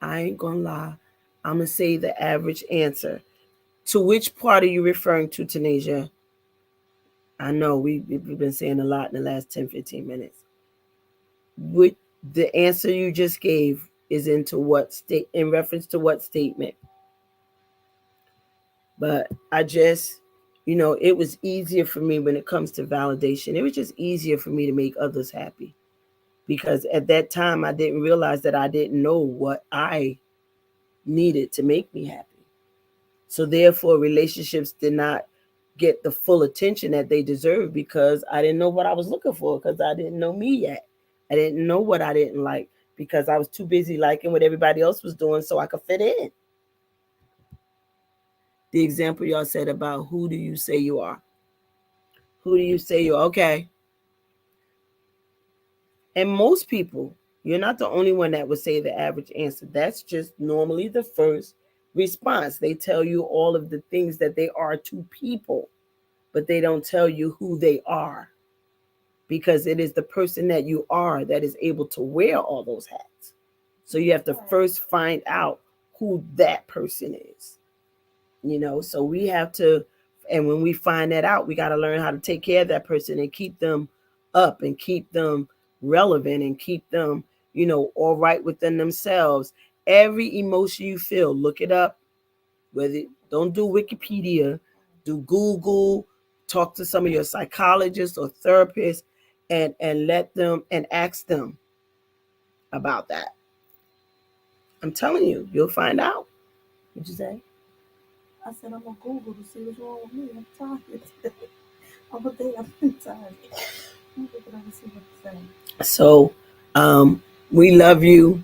I ain't gonna lie, I'm gonna say the average answer. To which part are you referring to, Tanasia? I know we've been saying a lot in the last 10, 15 minutes. What the answer you just gave is into what state, in reference to what statement? But I just, it was easier for me when it comes to validation. It was just easier for me to make others happy, because at that time I didn't realize that I didn't know what I needed to make me happy. So therefore, relationships did not get the full attention that they deserve, because I didn't know what I was looking for, because I didn't know me yet. I didn't know what I didn't like, because I was too busy liking what everybody else was doing so I could fit in. The example y'all said about who do you say you are? Who do you say you are? Okay. And most people, you're not the only one that would say the average answer. That's just normally the first response. They tell you all of the things that they are to people, but they don't tell you who they are, because it is the person that you are that is able to wear all those hats. So you have to Right. first find out who that person is. So we have to, and when we find that out, we got to learn how to take care of that person and keep them up and keep them relevant and keep them, all right within themselves. Every emotion you feel, look it up. Whether Don't do Wikipedia, do Google, talk to some of your psychologists or therapists, and let them and ask them about that. I'm telling you, you'll find out. What'd you say? I said I'm gonna Google to see what's wrong with me. I'm tired. I'm a day. I'm tired. I'm looking at to see what to say. So, um, we love you.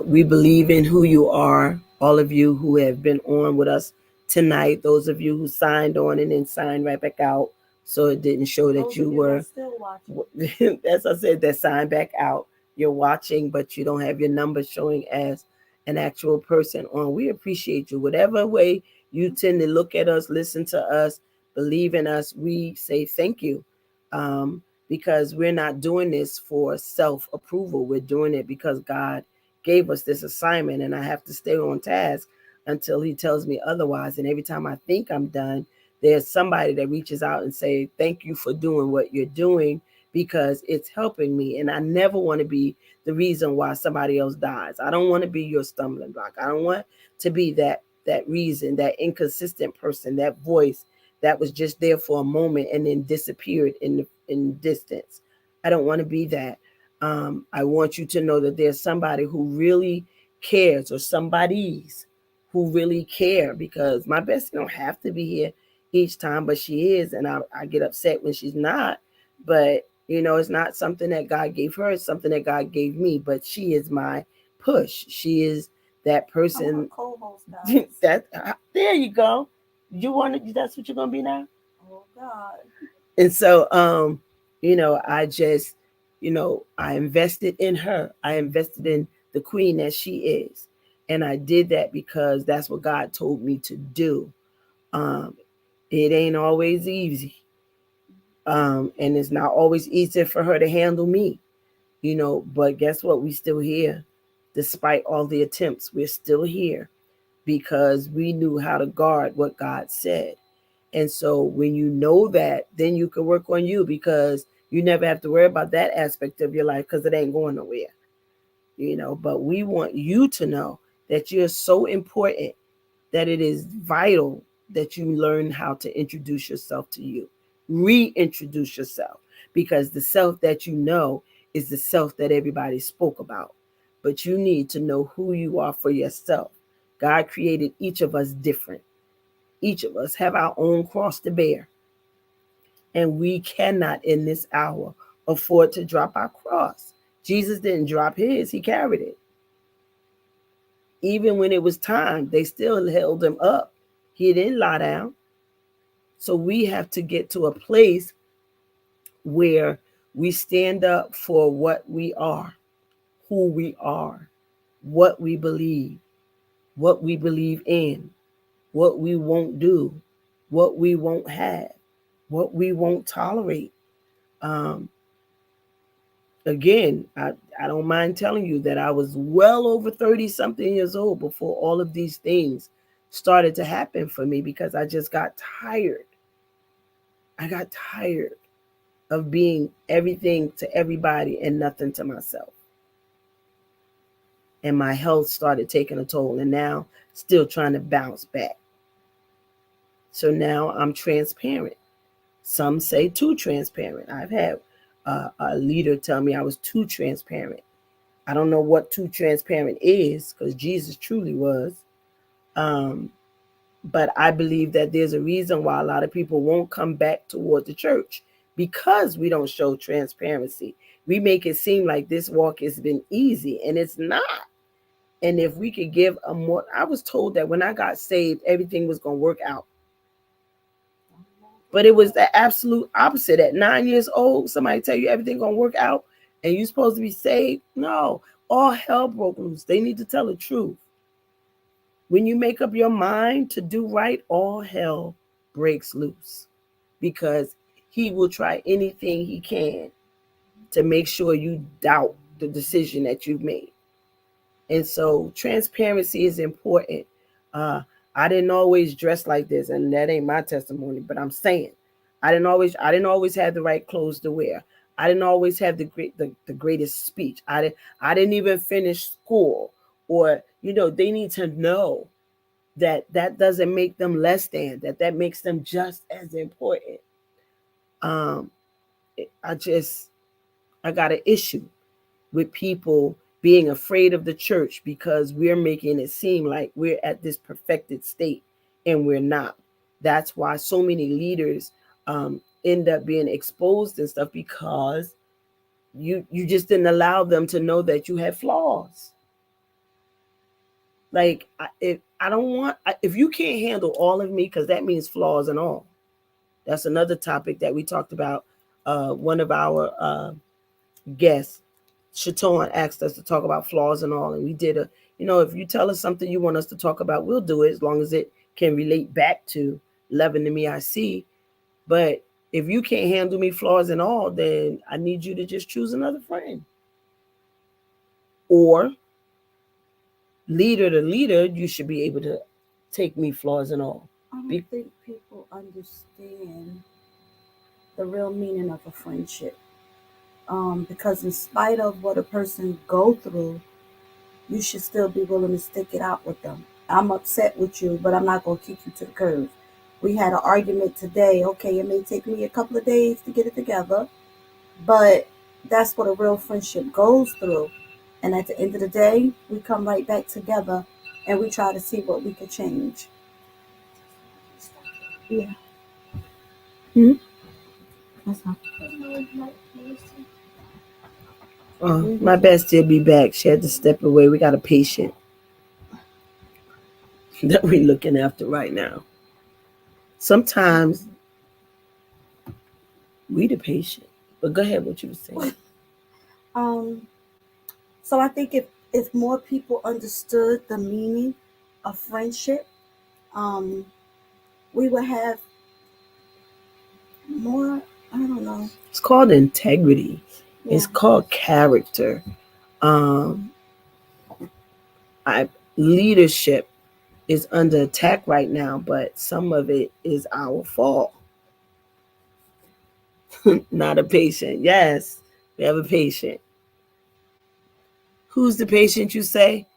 We believe in who you are. All of you who have been on with us tonight, those of you who signed on and then signed right back out, so it didn't show that Those you of you were. that's still watching. As I said, that signed back out. You're watching, but you don't have your number showing as an actual person on. We appreciate you. Whatever way you tend to look at us, listen to us, believe in us, we say thank you. Um, because we're not doing this for self approval. We're doing it because God gave us this assignment, and I have to stay on task until He tells me otherwise. And every time I think I'm done, there's somebody that reaches out and say, thank you for doing what you're doing, because it's helping me. And I never want to be the reason why somebody else dies. I don't want to be your stumbling block. I don't want to be that reason, that inconsistent person, that voice that was just there for a moment and then disappeared in distance. I don't want to be that. I want you to know that there's somebody who really cares, or somebody's who really care, because my bestie don't have to be here each time, but she is, and I get upset when she's not. But it's not something that God gave her; it's something that God gave me. But she is my push. She is that I'm her person. co-host, guys. That There you go. You want to? That's what you're gonna be now. Oh God. And so, I just, I invested in her. I invested in the queen that she is, and I did that because that's what God told me to do. Um, it ain't always easy, and it's not always easy for her to handle me, But guess what? We still here, despite all the attempts. We're still here because we knew how to guard what God said. And so when you know that, then you can work on you, because you never have to worry about that aspect of your life, because it ain't going nowhere. But we want you to know that you're so important, that it is vital that you learn how to introduce yourself to you, reintroduce yourself, because the self that you know is the self that everybody spoke about. but you need to know who you are for yourself. God created each of us different. Each of us have our own cross to bear, and we cannot in this hour afford to drop our cross. Jesus didn't drop his, he carried it. Even when it was time, they still held him up. He didn't lie down. So we have to get to a place where we stand up for what we are, who we are, what we believe in, what we won't do, what we won't have, what we won't tolerate. Um, Again, I don't mind telling you that I was well over 30 something years old before all of these things started to happen for me because I just got tired. I got tired of being everything to everybody and nothing to myself. And my health started taking a toll, and now still trying to bounce back. So now I'm transparent. Some say too transparent. I've had a leader tell me I was too transparent. I don't know what too transparent is because Jesus truly was. Um, but I believe that there's a reason why a lot of people won't come back toward the church because we don't show transparency. We make it seem like this walk has been easy, and it's not. And if we could give a more, I was told that when I got saved, everything was going to work out. But it was the absolute opposite. At 9 years old, somebody tell you everything going to work out and you're supposed to be saved. No, all hell broke loose. They need to tell the truth. When you make up your mind to do right, all hell breaks loose because he will try anything he can to make sure you doubt the decision that you've made. And so transparency is important. Uh, I didn't always dress like this, and that ain't my testimony, but I'm saying I didn't always have the right clothes to wear. I didn't always have the greatest speech. I didn't even finish school, or they need to know that that doesn't make them less than, that makes them just as important. Um, I just I got an issue with people being afraid of the church because we're making it seem like we're at this perfected state and we're not. That's why so many leaders end up being exposed and stuff because you just didn't allow them to know that you had flaws. Like if I don't want if you can't handle all of me, because that means flaws and all. That's another topic that we talked about. One of our guests, Chaton, asked us to talk about flaws and all, and we did a. If you tell us something you want us to talk about, we'll do it as long as it can relate back to loving the me I see. But if you can't handle me flaws and all, then I need you to just choose another friend. Or leader to leader, you should be able to take me flaws and all. I don't think people understand the real meaning of a friendship. Because in spite of what a person go through, you should still be willing to stick it out with them. I'm upset with you, but I'm not going to kick you to the curb. We had an argument today. Okay, it may take me a couple of days to get it together, but that's what a real friendship goes through. And at the end of the day, we come right back together and we try to see what we could change. Yeah. Hmm? That's not. My bestie will be back. She had to step away. We got a patient that we're looking after right now. Sometimes we the patient. But go ahead, what you were saying. Um, so I think if more people understood the meaning of friendship, um, we would have more. I don't know. It's called integrity. Yeah. It's called character. Um, I Leadership is under attack right now, but some of it is our fault. Not a patient. Yes, we have a patient. Who's the patient? You say?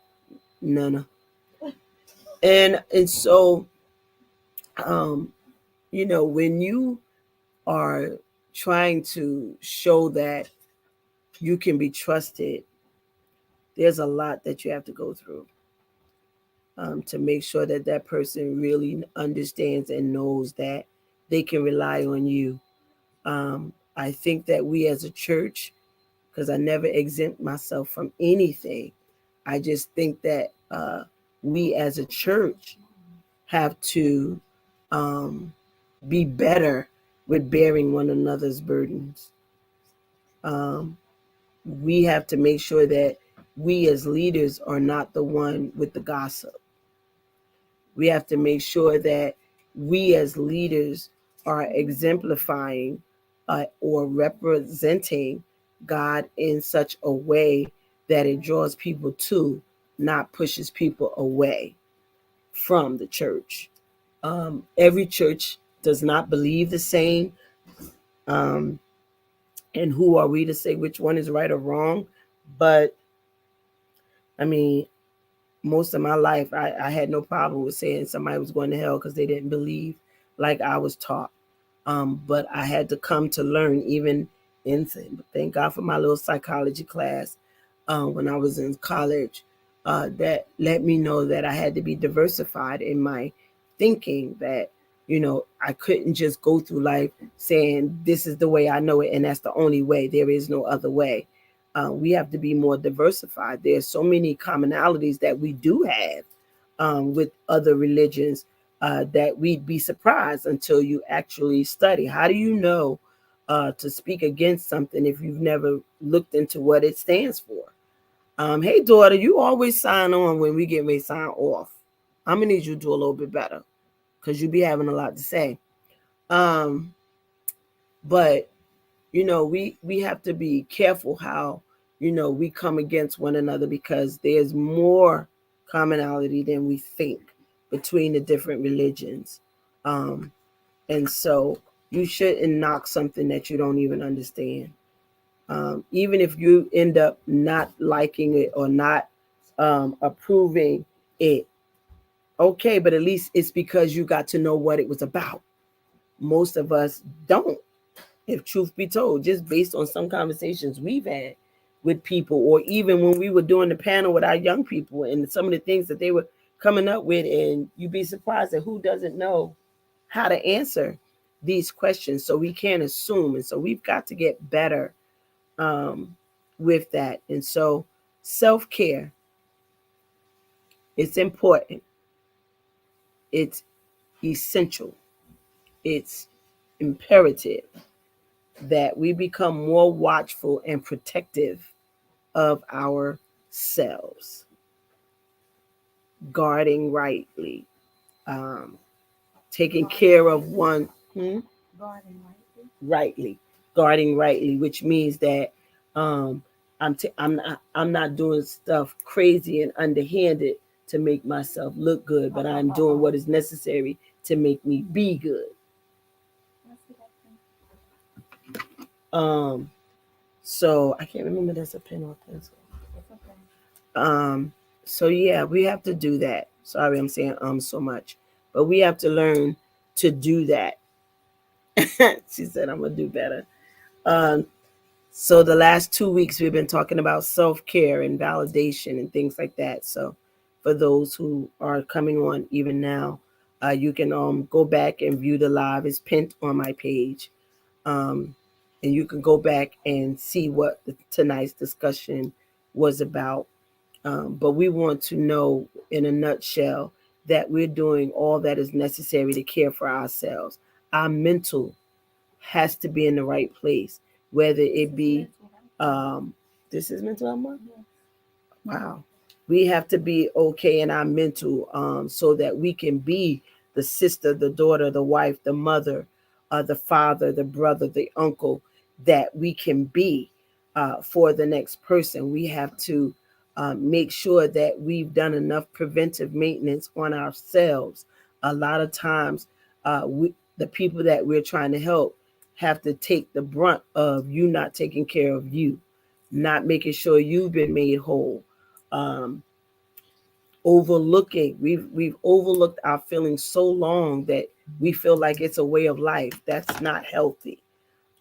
No. And so, um, when you are trying to show that you can be trusted, there's a lot that you have to go through to make sure that that person really understands and knows that they can rely on you. I think that we as a church, because I never exempt myself from anything, I just think that we as a church have to um, be better with bearing one another's burdens. Um, we have to make sure that we as leaders are not the one with the gossip. We have to make sure that we as leaders are exemplifying or representing God in such a way that it draws people to, not pushes people away from the church. Every church does not believe the same. Um, and who are we to say which one is right or wrong? But I mean, most of my life, I had no problem with saying somebody was going to hell because they didn't believe like I was taught. But I had to come to learn, even in, thank God for my little psychology class when I was in college, that let me know that I had to be diversified in my thinking, that, I couldn't just go through life saying, this is the way I know it, and that's the only way. There is no other way. We have to be more diversified. There's so many commonalities that we do have with other religions that we'd be surprised until you actually study. How do you know to speak against something if you've never looked into what it stands for? Hey, daughter, you always sign on when we get ready to sign off. I'm gonna need you to do a little bit better because you be having a lot to say. Um, but we have to be careful how we come against one another because there's more commonality than we think between the different religions. Um, and so you shouldn't knock something that you don't even understand. Even if you end up not liking it or not approving it, okay, but at least it's because you got to know what it was about. Most of us don't, if truth be told, just based on some conversations we've had with people, or even when we were doing the panel with our young people and some of the things that they were coming up with, and you'd be surprised at who doesn't know how to answer these questions. So we can't assume, and so we've got to get better um, with that. And so self-care, it's important, it's essential, it's imperative that we become more watchful and protective of ourselves, guarding rightly, um, taking care of one. Garden rightly. Rightly, guarding rightly, which means that um, I'm not doing stuff crazy and underhanded to make myself look good, but I'm doing what is necessary to make me be good. Um, so I can't remember that's a pen or pencil. Um, so yeah, we have to do that. Sorry, I'm saying so much, but we have to learn to do that. She said, "I'm gonna do better." Um, so the last 2 weeks we've been talking about self care and validation and things like that. So for those who are coming on even now, you can go back and view the live. It's pinned on my page, um, and you can go back and see what tonight's discussion was about. But we want to know, in a nutshell, that we're doing all that is necessary to care for ourselves. Our mental has to be in the right place, whether it be this is mental health month. Wow. We have to be okay in our mental, so that we can be the sister, the daughter, the wife, the mother, the father, the brother, the uncle that we can be for the next person. We have to make sure that we've done enough preventive maintenance on ourselves. A lot of times, the people that we're trying to help have to take the brunt of you not taking care of you, not making sure you've been made whole, um, overlooking. We've overlooked our feelings so long that we feel like it's a way of life. That's not healthy.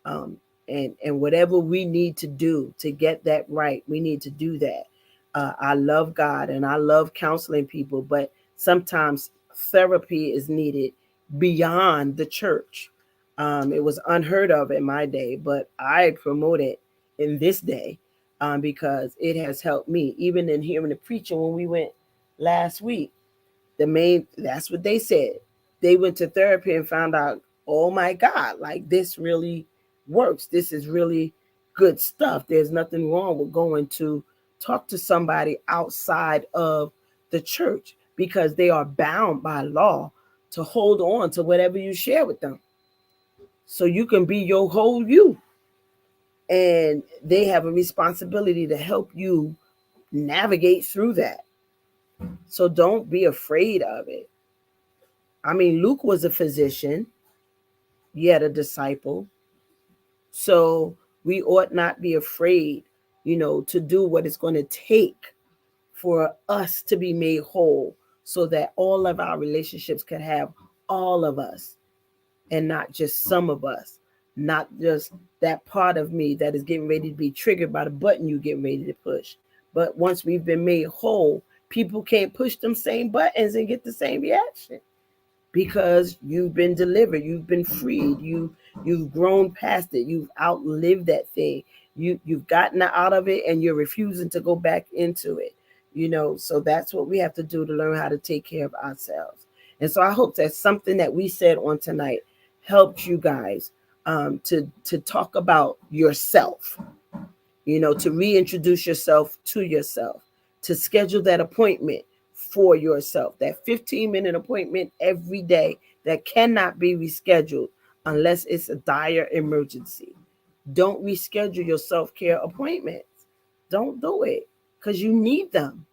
Um, and whatever we need to do to get that right, we need to do that. I love God and I love counseling people, but sometimes therapy is needed beyond the church. It was unheard of in my day, but I promote it in this day because it has helped me. Even in hearing the preacher when we went last week, that's what they said. They went to therapy and found out, oh my God, like this really works. This is really good stuff. There's nothing wrong with going to talk to somebody outside of the church because they are bound by law to hold on to whatever you share with them. So you can be your whole you. And they have a responsibility to help you navigate through that. So don't be afraid of it. I mean, Luke was a physician, yet a disciple. So we ought not be afraid, to do what it's going to take for us to be made whole so that all of our relationships can have all of us and not just some of us, not just that part of me that is getting ready to be triggered by the button you get ready to push. But once we've been made whole, people can't push them same buttons and get the same reaction because you've been delivered, you've been freed, you've grown past it, you've outlived that thing, you've gotten out of it and you're refusing to go back into it. So that's what we have to do to learn how to take care of ourselves. And so I hope that something that we said on tonight helped you guys to talk about yourself, to reintroduce yourself to yourself, to schedule that appointment for yourself, that 15-minute appointment every day that cannot be rescheduled unless it's a dire emergency. Don't reschedule your self care appointments. Don't do it because you need them.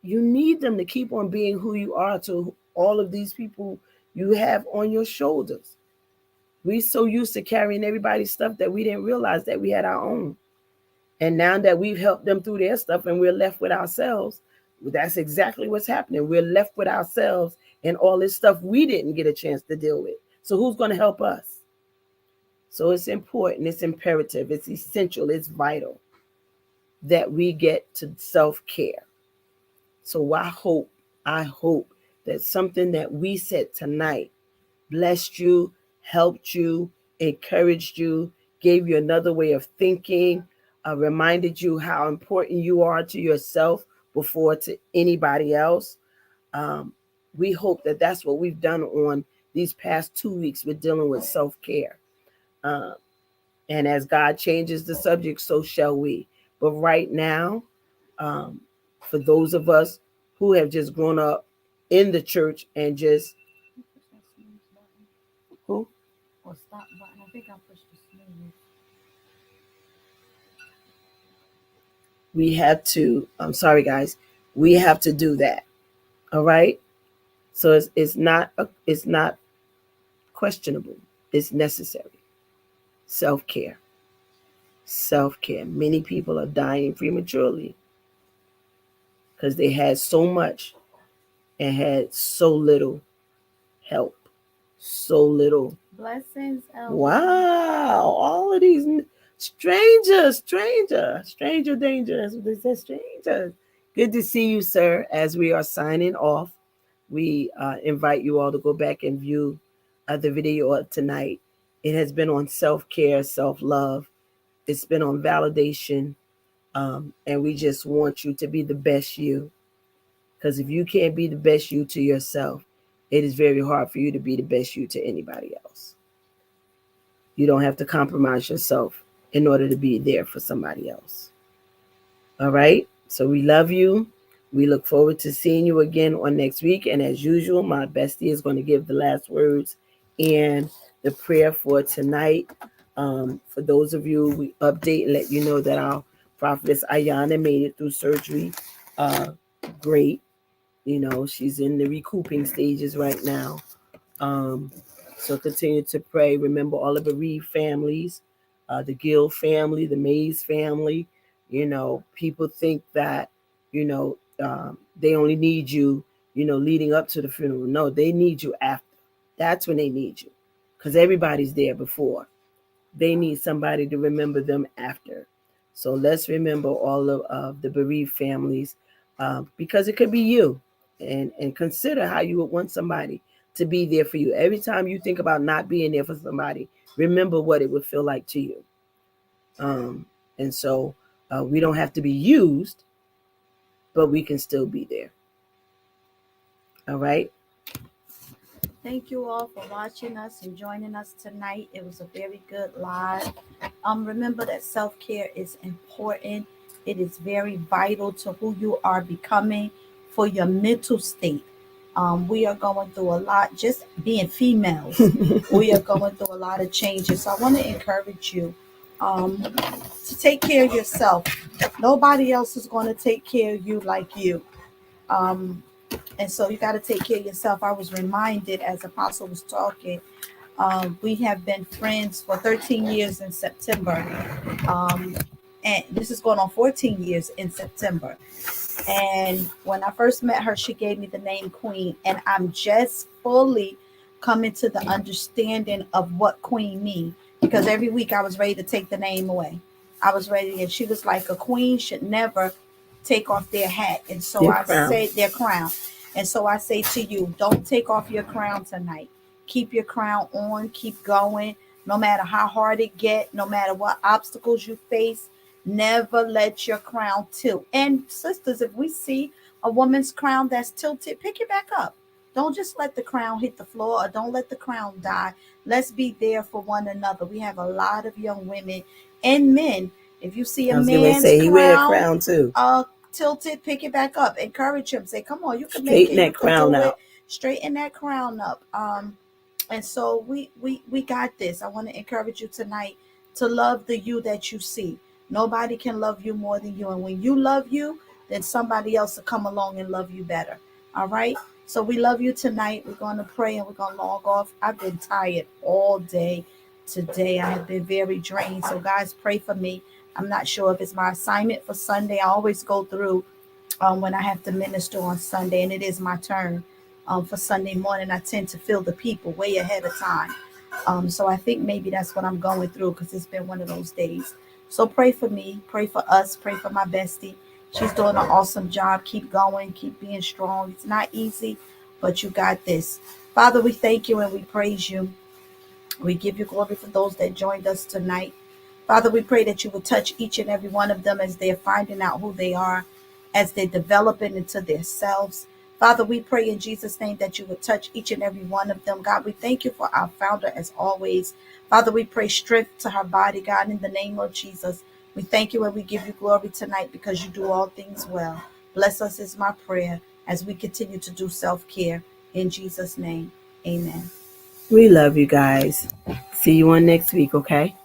You need them to keep on being who you are to all of these people you have on your shoulders. We so used to carrying everybody's stuff that we didn't realize that we had our own. And now that we've helped them through their stuff and we're left with ourselves, that's exactly what's happening. We're left with ourselves and all this stuff we didn't get a chance to deal with. So who's going to help us? So it's important, it's imperative, it's essential, it's vital that we get to self-care. So I hope that something that we said tonight blessed you, helped you, encouraged you, gave you another way of thinking, reminded you how important you are to yourself before to anybody else. Um, we hope that that's what we've done on these past 2 weeks with dealing with self care. Um, and as God changes the subject, so shall we. But right now, um, for those of us who have just grown up in the church and just who Or stop button. I think I pushed the snooze. we have to, I'm sorry guys, we have to do that. All right. So it's not questionable. It's necessary. Self-care. Self-care. Many people are dying prematurely because they had so much and had so little help. So little. Blessings, Elder. Wow. All of these stranger danger. That's what they said, strangers. Good to see you, sir. As we are signing off, we invite you all to go back and view the video of tonight. It has been on self care, self love. It's been on validation. And we just want you to be the best you. Because if you can't be the best you to yourself, it is very hard for you to be the best you to anybody else. You don't have to compromise yourself in order to be there for somebody else. All right. So we love you. We look forward to seeing you again on next week. And as usual, my bestie is going to give the last words and the prayer for tonight. For those of you, we update and let you know that our prophetess Ayana made it through surgery. Uh, Great. She's in the recouping stages right now. Um, so continue to pray. Remember all of the Reed families, the Gill family, the Mays family. People think that, they only need you, leading up to the funeral. No, they need you after. That's when they need you because everybody's there before. They need somebody to remember them after. So let's remember all of the bereaved families, because it could be you, and consider how you would want somebody to be there for you. Every time you think about not being there for somebody, remember what it would feel like to you. Um, and so we don't have to be used, but we can still be there. All right. Thank you all for watching us and joining us tonight. It was a very good live. Remember that self-care is important. It is very vital to who you are becoming for your mental state. We are going through a lot, just being females. We are going through a lot of changes. So I want to encourage you to take care of yourself. Nobody else is going to take care of you like you. Um, and so you got to take care of yourself. I was reminded as Apostle was talking, we have been friends for 13 years in September. Um, and this is going on 14 years in September. And when I first met her, she gave me the name Queen. And I'm just fully coming to the understanding of what Queen means. Because every week I was ready to take the name away. I was ready, and she was like, a queen should never take off their hat. And so Their I crown. say, their crown. And so I say to you, don't take off your crown tonight. Keep your crown on, keep going. No matter how hard it get, no matter what obstacles you face, never let your crown tilt. And sisters, if we see a woman's crown that's tilted, pick it back up. Don't just let the crown hit the floor, or don't let the crown die. Let's be there for one another. We have a lot of young women and men. If you see a I was going to man's say he wear a crown crown too. tilted, pick it back up. Encourage him. Say, come on, you can make Straighten it. You that can crown do it. out. Straighten that crown up. And so we got this. I want to encourage you tonight to love the you that you see. Nobody can love you more than you. And when you love you, then somebody else will come along and love you better. All right. So we love you tonight. We're going to pray and we're going to log off. I've been tired all day today. I have been very drained. So guys, pray for me. I'm not sure if it's my assignment for Sunday. I always go through when I have to minister on Sunday, and it is my turn for Sunday morning. I tend to feel the people way ahead of time. So I think maybe that's what I'm going through, because it's been one of those days. So pray for me, pray for us, pray for my bestie. She's doing an awesome job. Keep going, keep being strong. It's not easy, but you got this. Father, we thank you and we praise you. We give you glory for those that joined us tonight. Father, we pray that you will touch each and every one of them as they're finding out who they are, as they're developing into their selves. Father, we pray in Jesus' name that you would touch each and every one of them. God, we thank you for our founder as always. Father, we pray strength to her body, God, in the name of Jesus. We thank you and we give you glory tonight because you do all things well. Bless us is my prayer as we continue to do self-care. In Jesus' name, amen. We love you guys. See you on next week, okay?